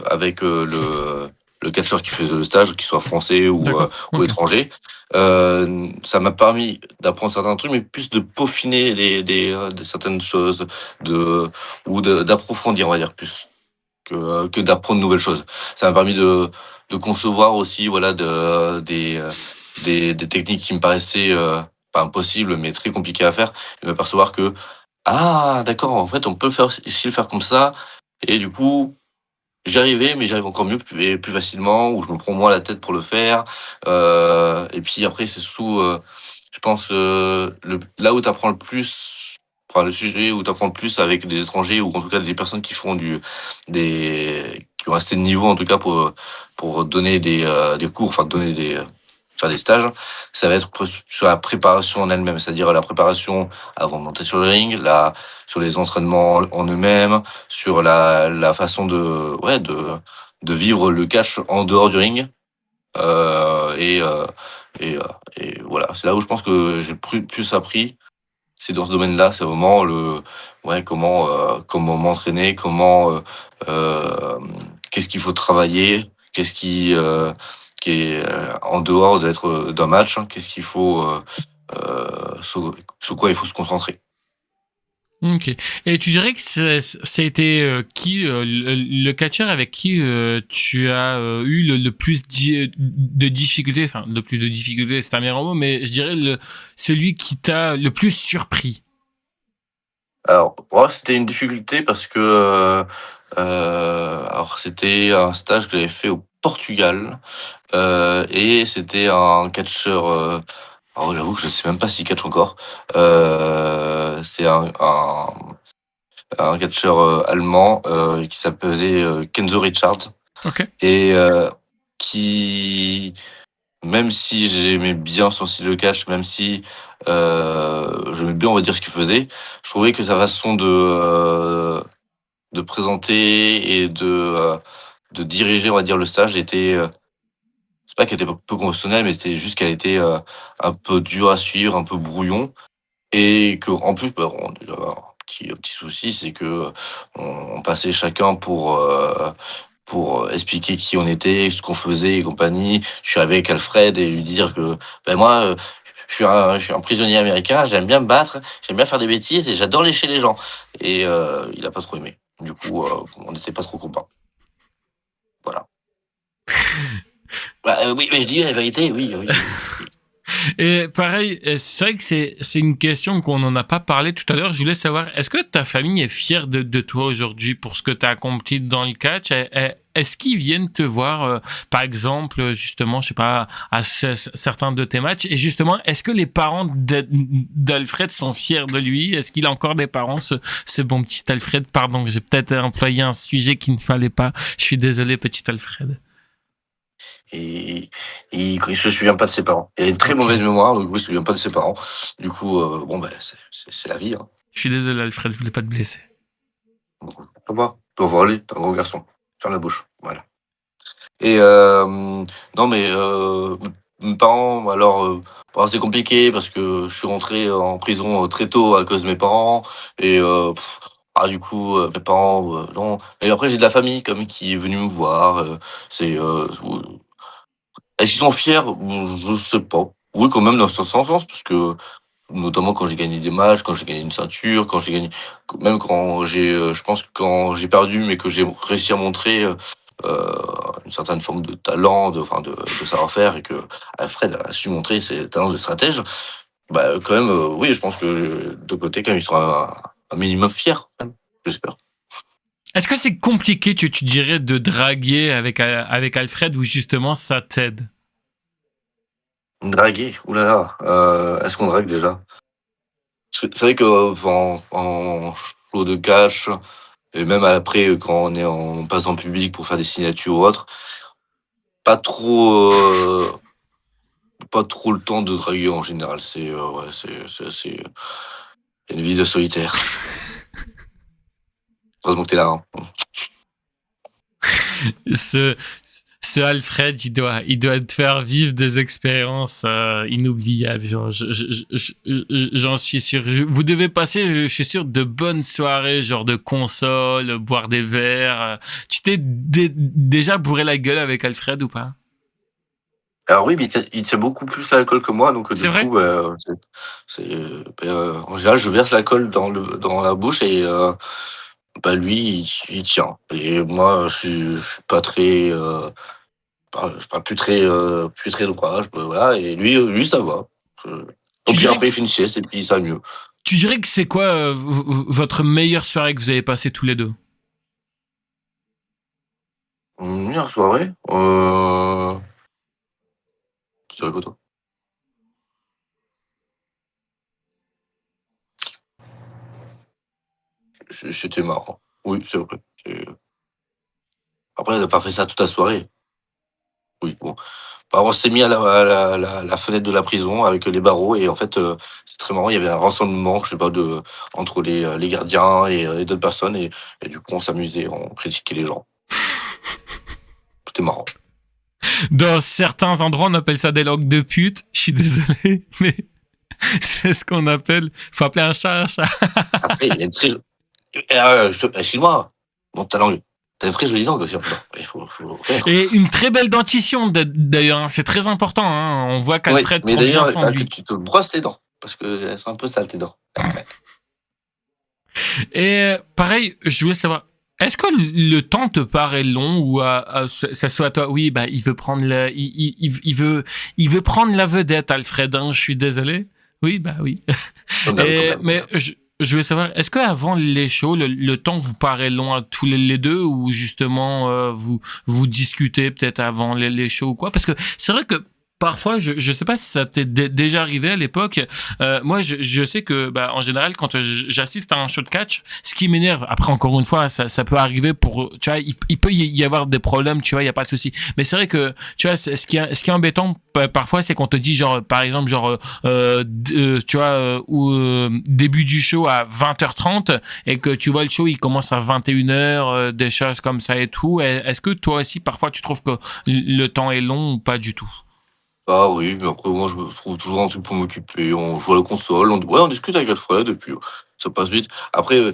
avec, le catcheur qui faisait le stage, qu'il soit français d'accord, ou OK. étranger. Ça m'a permis d'apprendre certains trucs, mais plus de peaufiner des certaines choses, de d'approfondir, on va dire, plus que d'apprendre de nouvelles choses. Ça m'a permis de concevoir aussi, voilà, des techniques qui me paraissaient, pas impossibles, mais très compliquées à faire et m'apercevoir que: «Ah d'accord, en fait, on peut faire ici le faire comme ça» et du coup, j'y arrivais, mais j'arrive encore mieux plus facilement, ou je me prends moins la tête pour le faire. Et puis après, c'est surtout, je pense, là où tu apprends le plus, enfin le sujet où tu apprends le plus avec des étrangers ou en tout cas des personnes qui ont assez de niveau en tout cas pour donner des cours, enfin donner faire des stages, ça va être sur la préparation en elle-même. C'est-à-dire la préparation avant de monter sur le ring, sur les entraînements en eux-mêmes, sur la façon de vivre le catch en dehors du ring. Heu et heu et heu et voilà, c'est là où je pense que j'ai plus appris, c'est dans ce domaine-là. C'est vraiment comment m'entraîner, qu'est-ce qu'il faut travailler, qui est, en dehors d'un match, hein, qu'est-ce qu'il faut, sur quoi il faut se concentrer. OK. Et tu dirais que ça a été, qui, le catcheur avec qui, tu as, eu le plus de difficultés, enfin, le plus de difficultés, c'est un meilleur mot, mais je dirais celui qui t'a le plus surpris? Alors, ouais, c'était une difficulté parce que, alors c'était un stage que j'avais fait au Portugal, et c'était un catcheur, alors j'avoue que je sais même pas s'il catch encore. C'est un catcheur, allemand, qui s'appelait, Kenzo Richards OK. et qui, même si j'aimais bien son style de catch, même si, j'aimais bien, on va dire, ce qu'il faisait, je trouvais que sa façon de présenter et de diriger, on va dire, le stage était, c'est pas qu'elle était peu conventionnelle, mais c'était juste qu'elle était, un peu dure à suivre, un peu brouillon et qu'en plus, bah, on déjà un petit souci, c'est que, on passait chacun pour, expliquer qui on était, ce qu'on faisait et compagnie. Je suis avec Alfred et lui dire que, ben moi, je suis un prisonnier américain, j'aime bien me battre, j'aime bien faire des bêtises et j'adore lécher les gens et il a pas trop aimé. Du coup, on n'était pas trop copains. Voilà. Bah, oui, mais je dis la vérité, oui, oui, oui, oui. Et pareil, c'est vrai que c'est une question qu'on n'en a pas parlé tout à l'heure. Je voulais savoir, est-ce que ta famille est fière de toi aujourd'hui pour ce que tu as accompli dans le catch? Est-ce qu'ils viennent te voir, par exemple, justement, je sais pas, à certains de tes matchs? Et justement, est-ce que les parents d'Alfred sont fiers de lui? Est-ce qu'il a encore des parents, ce bon petit Alfred? Pardon, j'ai peut-être employé un sujet qu'il ne fallait pas. Je suis désolé, petit Alfred. Et il se souvient pas de ses parents. Il a une très Ok. mauvaise mémoire, donc oui, il se souvient pas de ses parents. Du coup, bon, bah, c'est la vie, hein. Je suis désolé, Alfred, je voulais pas te blesser. Ça va, tu vas aller, t'es un gros garçon. Ferme la bouche, voilà. Et non mais mes parents alors, bah, c'est compliqué parce que je suis rentré en prison, très tôt à cause de mes parents et du coup, mes parents, non et après j'ai de la famille quand même qui est venue me voir, c'est, est-ce qu'ils sont fiers? Je sais pas. Oui quand même dans un certain sens parce que notamment quand j'ai gagné des matchs, quand j'ai gagné une ceinture, quand j'ai gagné même quand j'ai, je pense que quand j'ai perdu, mais que j'ai réussi à montrer, heu, une certaine forme de talent, de savoir-faire et que Alfred a su montrer ses talents de stratège, bah, quand même, oui, je pense que de côté quand même, ils sont un minimum fiers, quand même, j'espère. Est-ce que c'est compliqué, tu dirais, de draguer avec Alfred ou justement ça t'aide? Draguer? Ouh là là, est-ce qu'on drague déjà? Parce que c'est vrai que, en show de catch et même après, quand on passe en public pour faire des signatures ou autre, pas trop, pas trop le temps de draguer en général. C'est, ouais, c'est assez, une vie de solitaire. Heureusement que tu là, hein. Ce, ce Alfred, il doit te faire vivre des expériences inoubliables. J'en suis sûr. Vous devez passer, je suis sûr, de bonnes soirées, genre de console, boire des verres. Tu t'es déjà bourré la gueule avec Alfred ou pas? Alors oui, mais il tient beaucoup plus l'alcool que moi, donc C'est du coup, vrai? en général, je verse l'alcool dans la bouche et bah, lui, il tient et moi, je suis pas très, je suis pas plus très droit, voilà et lui, ça va. Je Au Tu pire, dirais que après, il fait une sieste et puis ça va mieux. tu dirais que c'est quoi votre meilleure soirée que vous avez passée tous les deux? Hier soirée, tu dirais quoi toi? C'était marrant. Oui, c'est vrai. Après, elle a pas fait ça toute la soirée. Oui, bon. Bah, on s'était mis à la fenêtre de la prison avec les barreaux et en fait, c'est très marrant, il y avait un rassemblement, je sais pas, entre les gardiens et d'autres personnes et du coup, on s'amusait, on critiquait les gens. C'était marrant. Dans certains endroits, on appelle ça des langues de pute. Je suis désolé, mais c'est ce qu'on appelle. Faut appeler un chat un chat. Après, il y a une très jo excuse-moi, bon ta langue, tu une très jolie langue aussi en même temps. Il faut faire. Et une très belle dentition, d'ailleurs. Hein. C'est très important. Hein. On voit Oui, qu'Alfred mais prend bien d'ailleurs, il soin de faudra que lui. tu te brosses les dents parce qu'elles sont un peu sales tes dents. Et pareil, je voulais savoir. Est-ce que le temps te paraît long ou ça soit à toi? Oui, bah il veut prendre il veut prendre la vedette, Alfred. Hein, je suis désolé. Oui, bah oui. Quand Et, même, quand mais même. je voulais savoir, est-ce qu'avant les shows, le temps vous paraît long à tous les deux ou justement vous discutez peut-être avant les shows ou quoi? Parce que c'est vrai que parfois, je sais pas si ça t'est déjà arrivé à l'époque. Moi, je sais que bah, en général, quand j'assiste à un show de catch, ce qui m'énerve, après encore une fois, ça peut arriver pour, tu vois, il peut y avoir des problèmes, tu vois, il y a pas de souci. Mais c'est vrai que, tu vois, ce qui est embêtant parfois, c'est qu'on te dit genre, par exemple, genre tu vois, début du show à 20h30 et que tu vois le show, il commence à 21h, des choses comme ça et tout. Est-ce que toi aussi, parfois, tu trouves que le temps est long ou pas du tout? Ah oui, mais après moi je me trouve toujours un truc pour m'occuper, on joue à la console, on discute avec Alfred et puis, ça passe vite. Après,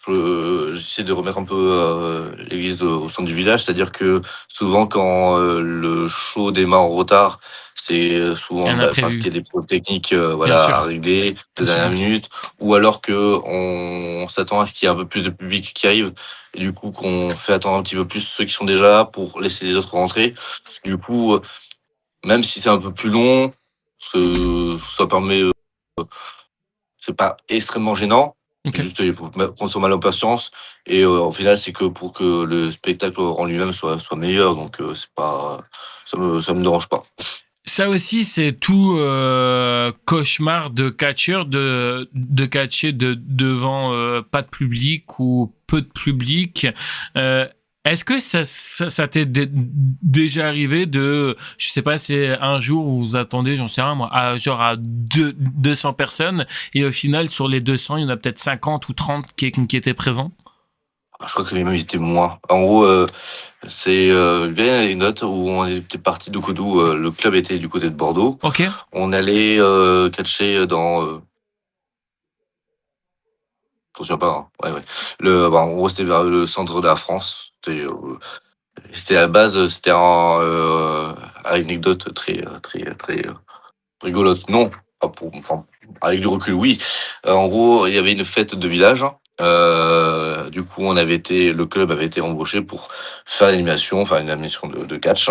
j'essaie de remettre un peu, l'église au centre du village, c'est-à-dire que souvent quand, le show démarre en retard, c'est, Il y souvent, en a bah, parce prévu, qu'il y a des problèmes techniques, bien voilà, à sûr, régler de bien sûr, dernière bien sûr. minute ou alors qu'on s'attend à ce qu'il y ait un peu plus de public qui arrive et du coup qu'on fait attendre un petit peu plus ceux qui sont déjà là pour laisser les autres rentrer. Du coup, même si c'est un peu plus long, ça permet, c'est pas extrêmement gênant. C'est Ok. juste, il faut prendre son mal en patience et au final, c'est que pour que le spectacle en lui-même soit meilleur donc c'est pas ça me dérange pas. Ça aussi, c'est tout cauchemar de catcheur de catcher devant pas de public ou peu de public. Euh, Est-ce que ça t'est déjà arrivé de, je sais pas, c'est un jour où vous attendez, j'en sais rien moi, à 200 personnes et au final sur les 200, il y en a peut-être 50 ou 30 qui étaient présents? Je crois que même ils étaient moins. En gros, c'est, une vieille anecdote où on était parti du côté où, le club était du côté de Bordeaux. Ok, On allait, catcher dans, je me souviens pas, hein. Ouais, ouais. En gros, c'était vers le centre de la France. C'était à la base, c'était un, anecdote très rigolote, non. Pas pour, enfin, avec du recul, oui. En gros, il y avait une fête de village. Du coup, le club avait été embauché pour faire une animation de catch.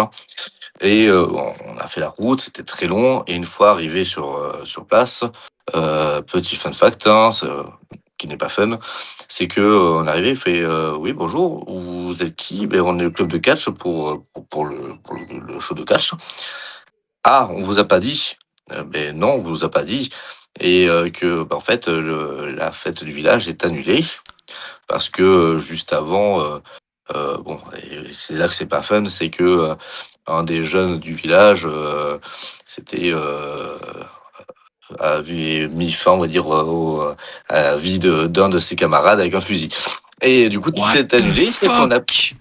Et on a fait la route, c'était très long. Et une fois arrivé sur place, petit fun fact, hein, qui n'est pas fun, c'est que on est arrivé, il fait oui bonjour, vous êtes qui? Ben on est le club de catch pour le show de catch. Ah, on vous a pas dit? Beh, non, on vous a pas dit et que, bah, en fait, la fête du village est annulée parce que, juste avant, bon et c'est là que c'est pas fun, c'est que, un des jeunes du village, s'était, avait mis fin, on va dire, à la vie d'un de ses camarades avec un fusil et du coup, tout what est the annulé fuck?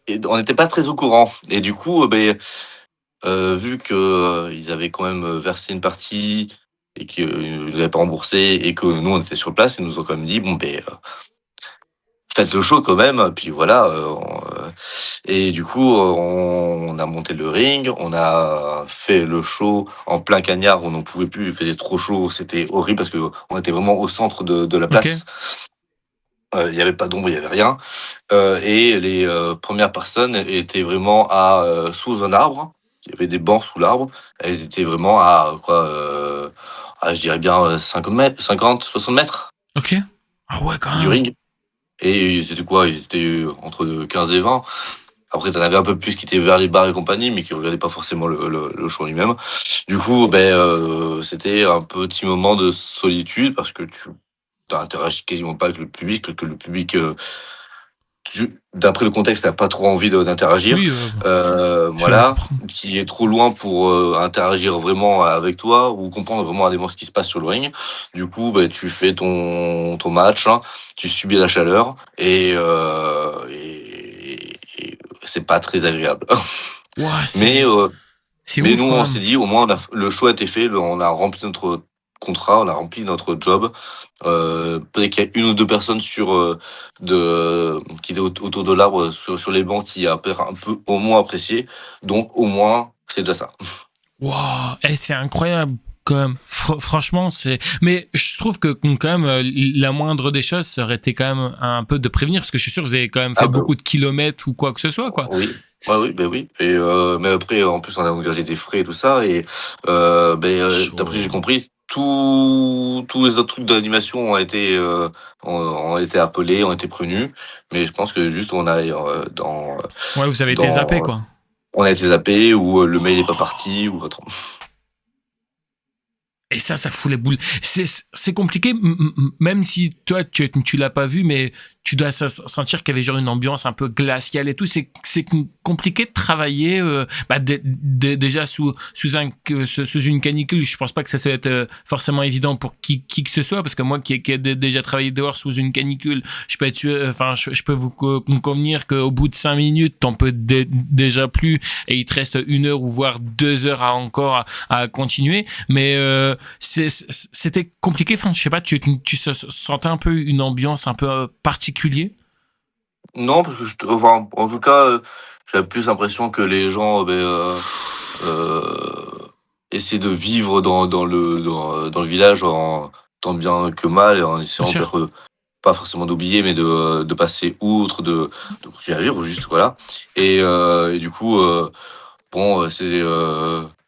et on n'était pas très au courant et du coup, beh, vu que, ils avaient quand même, versé une partie et qu'ils nous avaient pas remboursé et que nous, on était sur place, ils nous ont quand même dit: «Bon, beh, faites le show quand même». Puis voilà, et du coup, on a monté le ring, on a fait le show en plein cagnard, on n'en pouvait plus, il faisait trop chaud, c'était horrible parce qu'on était vraiment au centre de la Ok, place. Il y avait pas d'ombre, il y avait rien. Et les, 1res personnes étaient vraiment sous un arbre. Il y avait des bancs sous l'arbre. Elles étaient vraiment à quoi, je dirais bien, 50-60 mètres ok. Ah ouais, quand du même. ring et c'était quoi? Ils étaient, entre 15 et 20. Après, tu en avais un peu plus qui étaient vers les bars et compagnie, mais qui regardaient pas forcément le show lui-même. Du coup, beh, c'était un petit moment de solitude parce que tu interagis quasiment pas avec le public, parce que le public, d'après le contexte, n'a pas trop envie d'interagir, Oui, je peux voilà, comprendre. qui est trop loin pour, interagir vraiment avec toi ou comprendre vraiment ce qui se passe sur le ring. Du coup, bah, tu fais ton match, hein, tu subis la chaleur et c'est pas très agréable. Ouah, Mais c'est mais ouf nous, quand on même. s'est dit: «Au moins, le choix a été fait, on a rempli notre contrat, on a rempli notre job». Peut-être qu'il y a une ou 2 personnes qui étaient autour de l'arbre, sur les bancs qui a un peu au moins apprécié, donc au moins, c'est déjà ça. Waouh, c'est incroyable quand même. Franchement, c'est. Mais je trouve que quand même la moindre des choses serait été quand même un peu de prévenir, parce que je suis sûr que vous avez quand même Ah fait bah, beaucoup de kilomètres ou quoi que ce soit, quoi. oui. Ouais, C'est oui, beh, oui et mais après, en plus, on a engagé des frais et tout ça et d'après j'ai chaud. compris, tous les autres trucs d'animation ont été appelés, ont été prévenus, mais je pense que juste on a, Ouais, vous avez été zappé, dans quoi. on a été zappés ou le mail est pas parti ou autre. Et ça fout les boules. C'est compliqué, même si toi, tu l'as pas vu, mais tu dois sentir qu'il y avait genre une ambiance un peu glaciale et tout. C'est compliqué de travailler bah, déjà sous une canicule. Je pense pas que ça va être forcément évident pour qui que ce soit, parce que moi qui ai déjà travaillé dehors sous une canicule, je peux être, enfin, je peux vous convenir qu'au bout de 5 minutes, t'en peux déjà plus et il te reste 1 heure ou voire 2 heures à continuer. Mais c'était compliqué. Enfin, je sais pas, tu sentais un peu une ambiance un peu particulière. Non, parce que enfin, en tout cas, j'avais plus l'impression que les gens, essayaient de vivre dans le village en tant bien que mal et en Bien essayant sûr. peut-être, pas forcément d'oublier, mais de passer outre, de continuer à vivre juste, voilà et du coup, bon,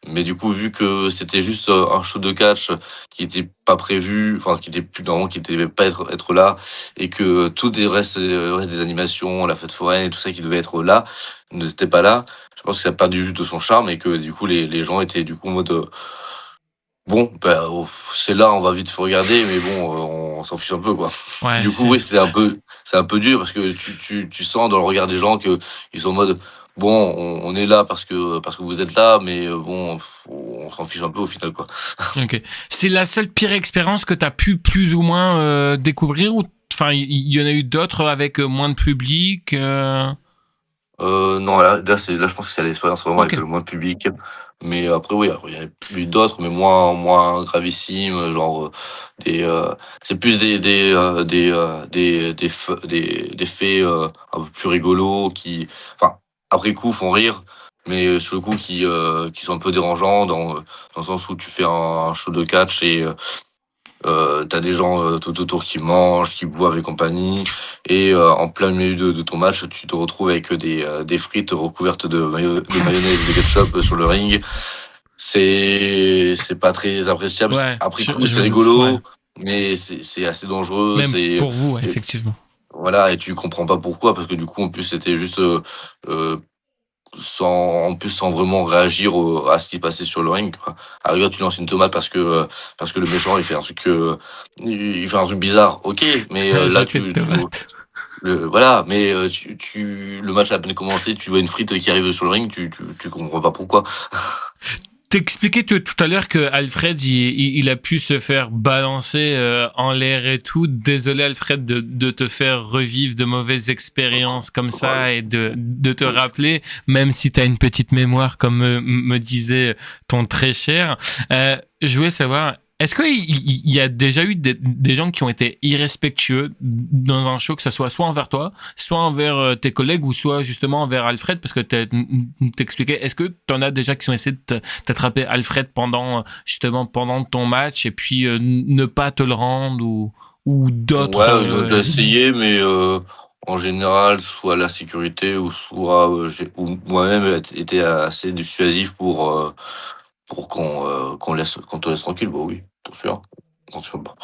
mais du coup, vu que c'était juste, un show de catch qui était pas prévu, enfin qui était plus normalement qui devait pas être là et que tout le reste des animations, la fête foraine et tout ça qui devait être là, n'était pas là. Je pense que ça a perdu juste de son charme et que du coup les gens étaient du coup en mode, Bon, bah, c'est là, on va vite se regarder, mais bon, on s'en fiche un peu, quoi. Ouais, Du coup, oui, c'est un peu dur parce que tu sens dans le regard des gens qu'ils sont en mode: «Bon, on est là parce que vous êtes là, mais bon, on s'en fiche un peu au final, quoi». OK. C'est la seule pire expérience que tu as pu plus ou moins, découvrir ou enfin, il y en a eu d'autres avec, moins de public, Non, là, je pense que c'est l'expérience vraiment avec OK. le moins de public. Mais après, il y en a eu d'autres, mais moins gravissimes, genre, des, c'est plus des faits, un peu plus rigolos qui, enfin, après coup, font rire, mais sur le coup qui sont un peu dérangeants dans le sens où tu fais un show de catch et tu des gens, tout autour qui mangent, qui boivent et compagnie et en plein milieu de ton match, tu te retrouves avec des frites recouvertes de mayonnaise et de ketchup, sur le ring. C'est pas très appréciable. Ouais, Après coup, je c'est me doute, ouais. rigolo, mais c'est assez dangereux, Même pour vous, ouais, et effectivement. voilà, et tu comprends pas pourquoi, parce que du coup, en plus, c'était juste, heu sans vraiment réagir à ce qui passait sur le ring, quoi. À la rigueur, tu lances une tomate parce que le méchant, il fait un truc bizarre, OK, mais là, Jeter de tomates. voilà, mais le match a à peine commencé, tu vois une frite qui arrive sur le ring, tu comprends pas pourquoi. T'expliquais tout à l'heure que Alfred, il a pu se faire balancer en l'air et tout. Désolé Alfred de te faire revivre de mauvaises expériences comme Ouais, ça et de te oui. rappeler, même si tu as une petite mémoire comme me disait ton très cher. Je voulais savoir, est-ce qu'il y a déjà eu des gens qui ont été irrespectueux dans un show, que ce soit envers toi, soit envers tes collègues ou soit justement envers Alfred, parce que t'expliquais, est-ce que t'en as déjà qui ont essayé de t'attraper Alfred pendant justement pendant ton match et puis ne pas te le rendre ou d'autres Ouais, ils ont déjà essayé, mais en général, soit la sécurité ou soit, ou moi-même été assez dissuasif pour qu'on te laisse tranquille, bah oui, bien sûr, bah.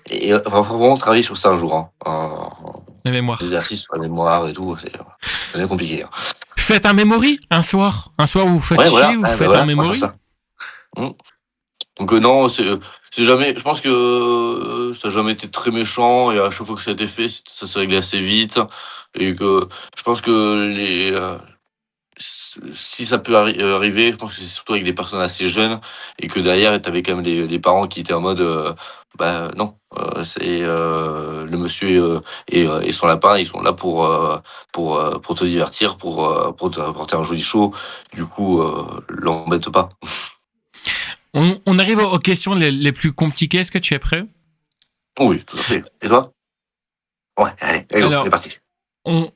Et va vraiment travailler sur ça un jour, hein. de Un mémoire. exercice sur la mémoire et tout, c'est bien compliqué, hein. Faites un memory un soir où vous faites Ouais, chier, voilà, vous ouais, bah, faites un voilà, on va faire memory. ça. Mmh. Donc non, c'est jamais, je pense que, ça a jamais été très méchant et à chaque fois que ça a été fait, ça s'est réglé assez vite et que je pense que si ça peut arriver, je pense que c'est surtout avec des personnes assez jeunes et que derrière, tu avais quand même les parents qui étaient en mode, bah, non, le monsieur, et son lapin, ils sont là pour te divertir, pour te apporter un joli show. Du coup, l'embête pas. On arrive aux questions les plus compliquées. Est-ce que tu es prêt? Oui, tout à fait. Et toi? Ouais, allez go, on est Alors, parti. on,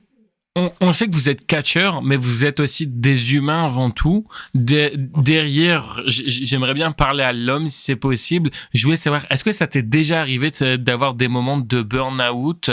on sait que vous êtes catcheur, mais vous êtes aussi des humains avant tout. Derrière, j'aimerais bien parler à l'homme si c'est possible. Je voulais savoir, est-ce que ça t'est déjà arrivé d'avoir des moments de burn-out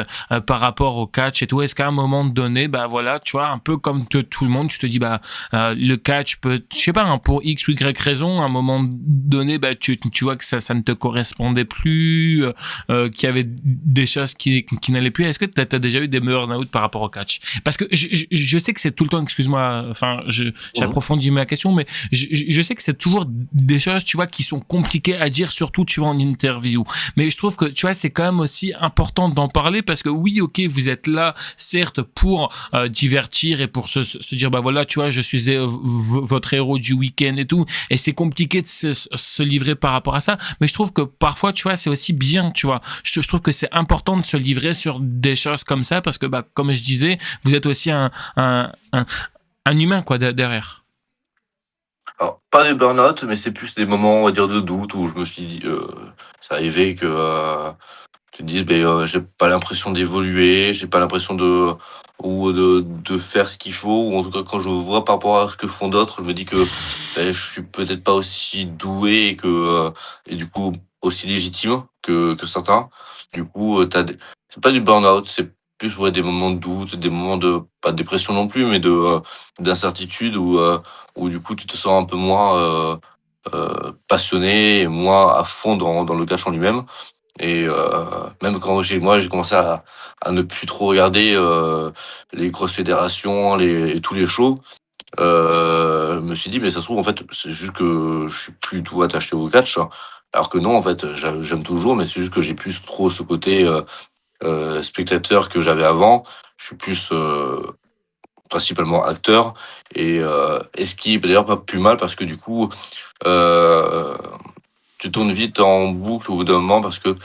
par rapport au catch et tout? Est-ce qu'à un moment donné, bah voilà, tu vois, un peu comme tout le monde, tu te dis, bah le catch peut, je sais pas, hein, pour X ou Y raison, à un moment donné, bah tu vois que ça ne te correspondait plus, qu'il y avait des choses qui n'allaient plus. Est-ce que tu as déjà eu des burn-out par rapport au catch? Parce que je sais que c'est tout le temps, excuse-moi, enfin, Mmh. j'approfondis ma question, mais je sais que c'est toujours des choses, tu vois, qui sont compliquées à dire, surtout, tu vois, en interview. Mais je trouve que, tu vois, c'est quand même aussi important d'en parler parce que oui, ok, vous êtes là, certes, pour divertir et pour se dire, bah voilà, tu vois, je suis votre héros du week-end et tout, et c'est compliqué de se livrer par rapport à ça, mais je trouve que parfois, tu vois, c'est aussi bien, tu vois. Je trouve que c'est important de se livrer sur des choses comme ça parce que, bah, comme je disais, vous êtes aussi un humain, quoi, derrière. Alors, pas des burn-out, mais c'est plus des moments, on va dire, de doute où je me suis dit, ça arrivait que, tu te dises: «Beh, j'ai pas l'impression d'évoluer, j'ai pas l'impression de faire ce qu'il faut», ou en tout cas, quand je vois par rapport à ce que font d'autres, je me dis que, beh, je suis peut-être pas aussi doué et du coup aussi légitime que certains. Du coup, tu des c'est pas du burn-out, c'est plus, ouais, des moments de doute, des moments de pas de dépression non plus, mais d'incertitude où du coup tu te sens un peu moins, passionné et moins à fond dans le catch en lui-même. Et même quand j'ai commencé à ne plus trop regarder, les grosses fédérations, tous les shows. Je me suis dit: «Mais ça se trouve, en fait, c'est juste que je suis plus tout attaché au catch». Alors que non, en fait, j'aime toujours, mais c'est juste que j'ai plus trop ce côté, spectateur que j'avais avant. Je suis plus, principalement acteur et ce qui est d'ailleurs pas plus mal parce que du coup, heu, tu tournes vite en boucle au bout d'un moment parce que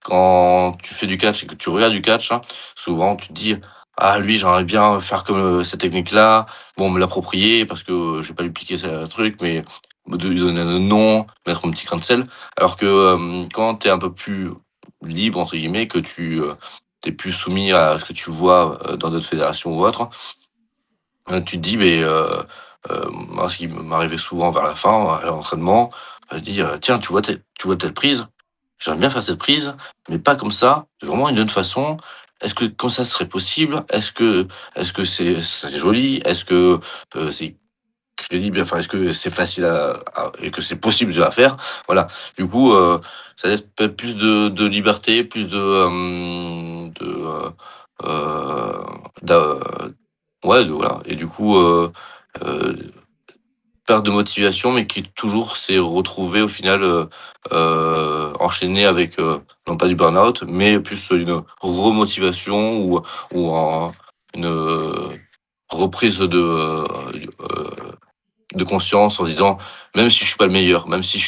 quand tu fais du catch et que tu regardes du catch, hein, souvent tu te dis: «Ah lui, j'aimerais bien faire comme, cette technique-là, bon me l'approprier parce que, je vais pas lui piquer ce truc, mais de lui donner un nom, mettre un petit grain de sel». Alors que, quand tu es un peu plus «libre» entre guillemets, que tu es plus soumis à ce que tu vois, dans d'autres fédérations ou autres, tu te dis: «Beh, moi ce qui m'arrivait souvent vers la fin, à l'entraînement, je dis: «Tiens, tu vois telle prise? J'aimerais bien faire cette prise, mais pas comme ça, vraiment une autre façon. Est-ce que comme ça, ce serait possible? Est-ce que c'est joli? Est-ce que, c'est crédible? Enfin, est-ce que c'est facile à et que c'est possible de la faire?» Voilà. Du coup, ça laisse peut-être plus de liberté, plus de, d'a ouais, de voilà et du coup, heu perte de motivation, mais qui toujours s'est retrouvé au final, enchaîné avec, non pas du burn-out, mais plus une remotivation ou une, reprise de conscience en se disant: «Même si je suis pas le meilleur, même si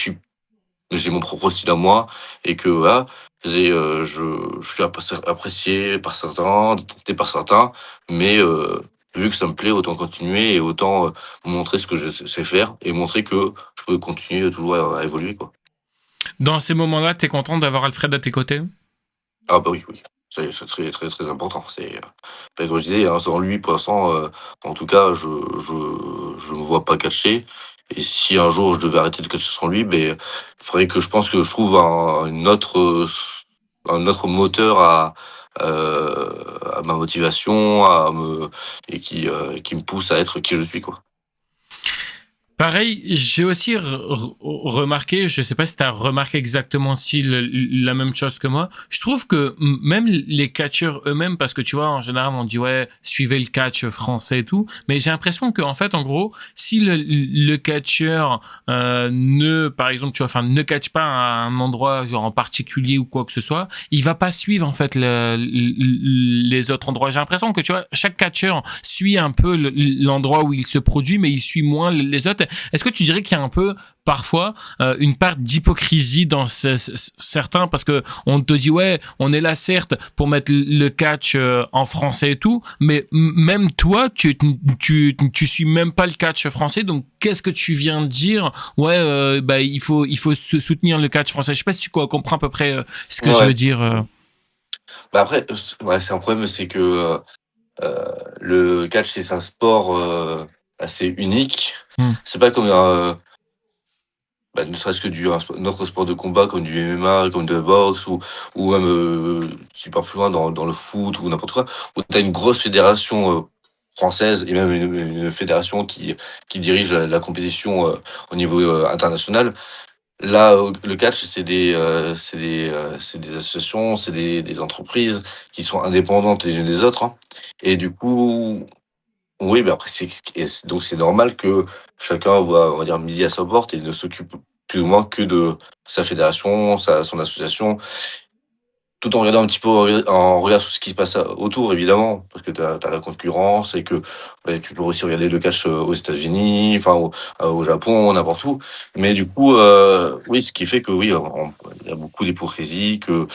j'ai mon propre style à moi et que voilà, je suis apprécié par certains, détesté par certains, mais vu que ça me plaît, autant continuer et autant, montrer ce que je sais faire et montrer que je peux continuer toujours à évoluer, quoi. Dans ces moments-là, t'es content d'avoir Alfred à tes côtés? Ah bah oui, oui, c'est très, très, très important. Bah, comme je disais, hein, sans lui, pour l'instant, en tout cas, je me vois pas catcher et si un jour je devais arrêter de catcher sans lui, beh, faudrait que je pense que je trouve un autre moteur à ma motivation, à me et qui me pousse à être qui je suis, quoi. Pareil, j'ai aussi remarqué, je sais pas si tu as remarqué exactement si la même chose que moi. Je trouve que même les catcheurs eux-mêmes, parce que tu vois, en général, on dit ouais, suivez le catch français et tout, mais j'ai l'impression que en fait, en gros, si le catcheur par exemple, tu vois, enfin, ne catch pas à un endroit genre en particulier ou quoi que ce soit, il va pas suivre en fait les autres endroits. J'ai l'impression que tu vois, chaque catcheur suit un peu l'endroit où il se produit, mais il suit moins les autres. Est-ce que tu dirais qu'il y a un peu parfois une part d'hypocrisie dans certains parce que on te dit ouais, on est là certes pour mettre le catch en français et tout, mais même toi, tu suis même pas le catch français, donc qu'est-ce que tu viens de dire? Ouais, bah il faut soutenir le catch français. Je sais pas si tu comprends à peu près ce que je veux Ouais. dire. Bah, après, ouais, c'est un problème, c'est que, le catch, c'est un sport, assez unique. Hmm. C'est pas comme un, bah, ne serait-ce que un autre sport de combat comme du MMA, comme de la boxe ou même, tu pars plus loin dans le foot ou n'importe quoi, où tu as une grosse fédération, française et même une fédération qui dirige la compétition, au niveau, international. Là, le catch, c'est des associations, c'est des entreprises qui sont indépendantes les unes des autres, hein et du coup, oui, mais après donc c'est normal que chacun voit, on va dire, midi à sa porte et ne s'occupe plus ou moins que de sa fédération, son association, tout en regardant un petit peu en regardant tout ce qui se passe autour évidemment, parce que tu as la concurrence et que, beh, tu peux aussi regarder le catch, aux États-Unis, enfin au Japon, n'importe où. Mais du coup, oui, ce qui fait que oui, il y a beaucoup d'hypocrisie, que,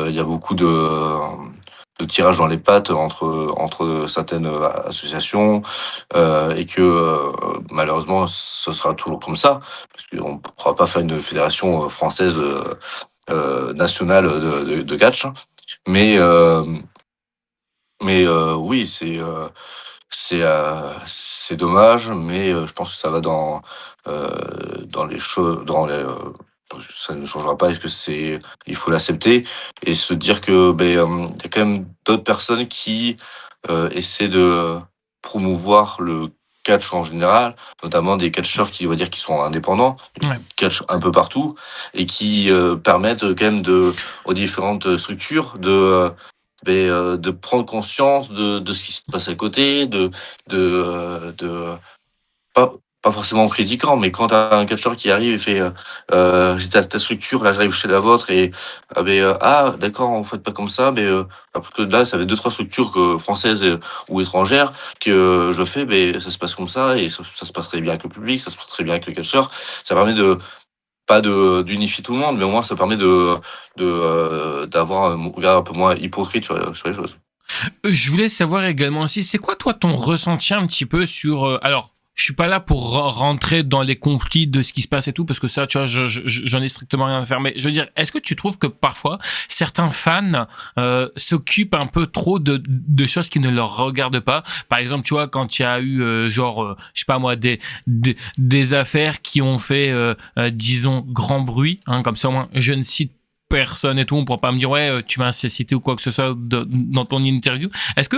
il y a beaucoup de tirages dans les pattes entre certaines, associations, et que, malheureusement ce sera toujours comme ça, parce qu'on ne pourra pas faire une fédération, française, nationale de catch. Mais, oui, c'est dommage, mais, je pense que ça va dans les choses dans les, ça ne changera pas et que il faut l'accepter et se dire que, beh, il y a quand même d'autres personnes qui, essaient de promouvoir le catch en général, notamment des catcheurs qui, on va dire, qui sont indépendants, Ouais. qui catchent un peu partout et qui, permettent, quand même aux différentes structures de prendre conscience de ce qui se passe à côté, de pas pas forcément en critiquant, mais quand tu as un catcheur qui arrive et fait, «J'étais à ta structure, là j'arrive chez la vôtre et ah d'accord, en faites pas comme ça, parce que là, ça fait deux trois structures françaises, ou étrangères que je fais, ça se passe comme ça et ça se passe très bien avec le public, ça se passe très bien avec le catcheur». Ça permet de pas de d'unifier tout le monde, mais au moins ça permet d'avoir un regard un peu moins hypocrite sur les choses. Je voulais savoir également aussi, c'est quoi toi ton ressenti un petit peu sur... alors, je suis pas là pour rentrer dans les conflits de ce qui se passe et tout, parce que ça, tu vois, j'en ai strictement rien à faire. Mais je veux dire, est-ce que tu trouves que parfois, certains fans s'occupent un peu trop de choses qui ne leur regardent pas? Par exemple, tu vois, quand il y a eu, je sais pas moi, des affaires qui ont fait, disons, grand bruit, hein, comme ça, au moins, je ne cite personne et tout, on pourra pas me dire ouais tu m'as cité ou quoi que ce soit dans ton interview. Est-ce que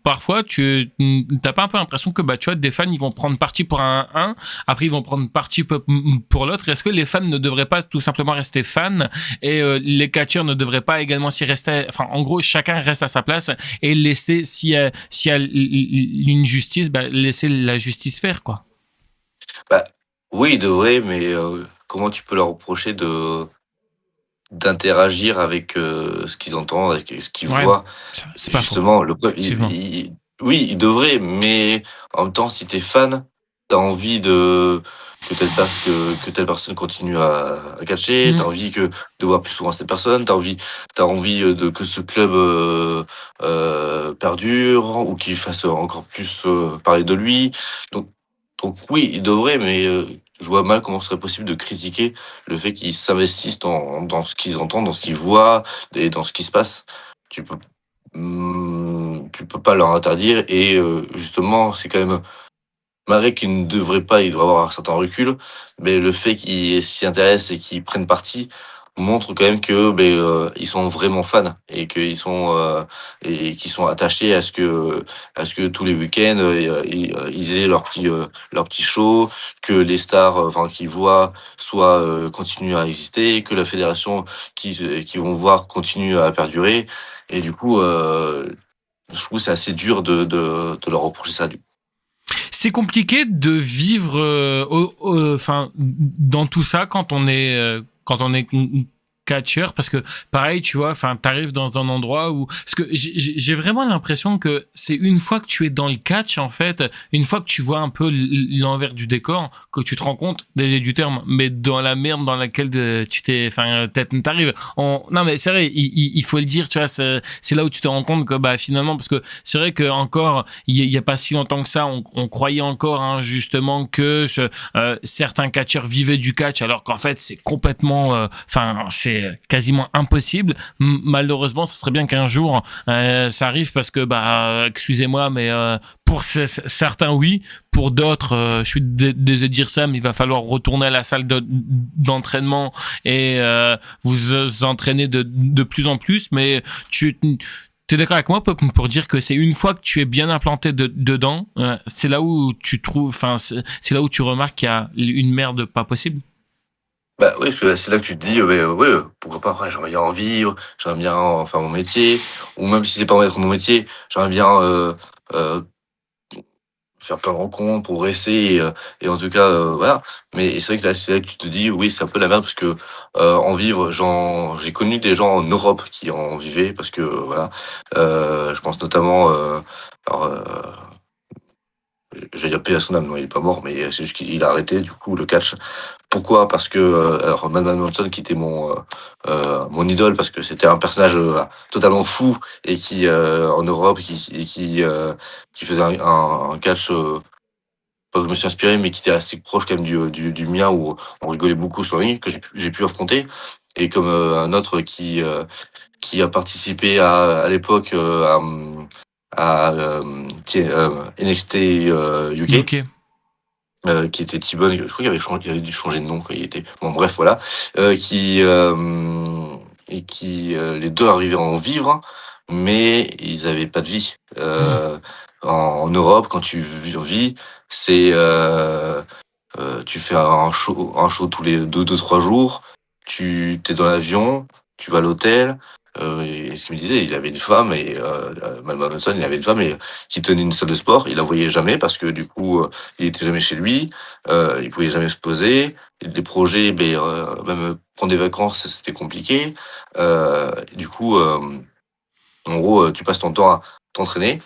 parfois t'as pas un peu l'impression que bah tu vois des fans ils vont prendre parti pour un après ils vont prendre parti pour l'autre? Est-ce que les fans ne devraient pas tout simplement rester fans et les catcheurs ne devraient pas également s'y rester, enfin en gros chacun reste à sa place et laisser s'il y a une justice, bah laisser la justice faire quoi. Bah, oui, ils devraient, mais comment tu peux leur reprocher d'interagir avec, ce qu'ils entendent, avec ce qu'ils Ouais, voient? c'est pas faux. Justement, le preuve Effectivement. oui, ils devraient, mais en même temps, si tu es fan, tu as envie que telle personne continue à catcher, tu as Mm. envie de voir plus souvent cette personne, tu envie, de que ce club, perdure ou qu'il fasse encore plus, parler de lui. Donc donc oui, ils devraient, mais je vois mal comment ce serait possible de critiquer le fait qu'ils s'investissent dans ce qu'ils entendent, dans ce qu'ils voient et dans ce qui se passe. Tu peux tu peux pas leur interdire et justement, c'est quand même malgré qu'ils ne devraient pas, ils devraient avoir un certain recul, mais le fait qu'ils s'y intéressent et qu'ils prennent parti montre quand même que, ils sont vraiment fans et qu'ils sont attachés à ce que tous les week-ends, ils aient leur petit show, que les stars, enfin qu'ils voient continuent à exister, que la fédération qu'ils vont voir continue à perdurer et du coup, je trouve que c'est assez dur de leur reprocher ça, du C'est compliqué de vivre, enfin, dans tout ça quand on est catcheur, parce que pareil, tu vois, enfin, t'arrives dans un endroit où, parce que j'ai vraiment l'impression que c'est une fois que tu es dans le catch, en fait, une fois que tu vois un peu l'envers du décor, que tu te rends compte, désolé du terme, mais dans la merde dans laquelle tu t'es, enfin, t'arrives. Non, mais c'est vrai, il faut le dire, tu vois, c'est là où tu te rends compte que, bah, finalement, parce que c'est vrai que encore il y a pas si longtemps que ça, on croyait encore hein, justement que certains catcheurs vivaient du catch, alors qu'en fait c'est complètement, enfin c'est quasiment impossible. Malheureusement, ce serait bien qu'un jour ça arrive parce que bah excusez-moi, mais pour certains oui, pour d'autres, je suis désolé de dire ça, mais il va falloir retourner à la salle d'entraînement et vous entraîner de plus en plus, mais tu T'es d'accord avec moi pour dire que c'est une fois que tu es bien implanté dedans, c'est là où tu trouves, enfin, c'est là où tu remarques qu'il y a une merde pas possible. Bah, oui, parce que c'est là que tu te dis, ouais, pourquoi pas, ouais, j'aimerais bien en vivre, j'aimerais bien en faire mon métier, ou même si c'est pas mon métier, j'aimerais bien, heu, faire plein de rencontres, progresser et en tout cas, voilà. Mais c'est vrai que là, c'est là que tu te dis: «Oui, c'est un peu la merde» parce que, en vivre, j'ai connu des gens en Europe qui en vivaient parce que, voilà, je pense notamment, alors, j'allais dire paix à son âme, non, il est pas mort, mais c'est juste qu'il a arrêté du coup le catch. Pourquoi? Parce que, alors Madman Manson qui était mon idole parce que c'était un personnage, totalement fou et en Europe qui faisait un catch, pas que je me suis inspiré, mais qui était assez proche quand même du mien où on rigolait beaucoup sur le ring, que j'ai pu affronter et comme, un autre qui a participé à l'époque, qui est, NXT, UK. Ok. Qui était T-Bone, je crois qu'il avait dû changer de nom quand il était bon bref voilà, qui, et qui, les 2 arrivaient à en vivre, mais ils avaient pas de vie. Mm. En Europe, quand tu vis, c'est, tu fais un show tous les deux 3 jours, tu es dans l'avion, tu vas à l'hôtel, et ce qu'il me disait, il avait une femme et Matt Manson, il avait une femme et qui tenait une salle de sport. Il la voyait jamais parce que du coup, il était jamais chez lui, il pouvait jamais se poser. Les projets, même prendre des vacances, c'était compliqué. Du coup, en gros, tu passes ton temps à t'entraîner,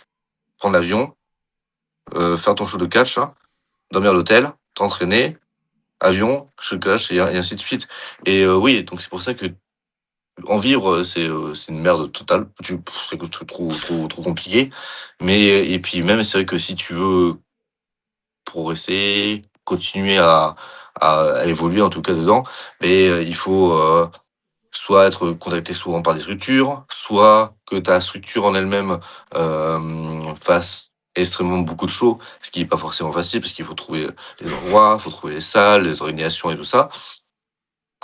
prendre l'avion, faire ton show de catch, hein, dormir à l'hôtel, t'entraîner, avion, show de catch et ainsi de suite. Et oui, donc c'est pour ça que en vivre, c'est une merde totale. C'est que trop compliqué. Mais et puis même, c'est vrai que si tu veux progresser, continuer à évoluer en tout cas dedans, il faut, soit être contacté souvent par des structures, soit que ta structure en elle-même, fasse extrêmement beaucoup de shows, ce qui est pas forcément facile parce qu'il faut trouver les endroits, il faut trouver les salles, les organisations et tout ça.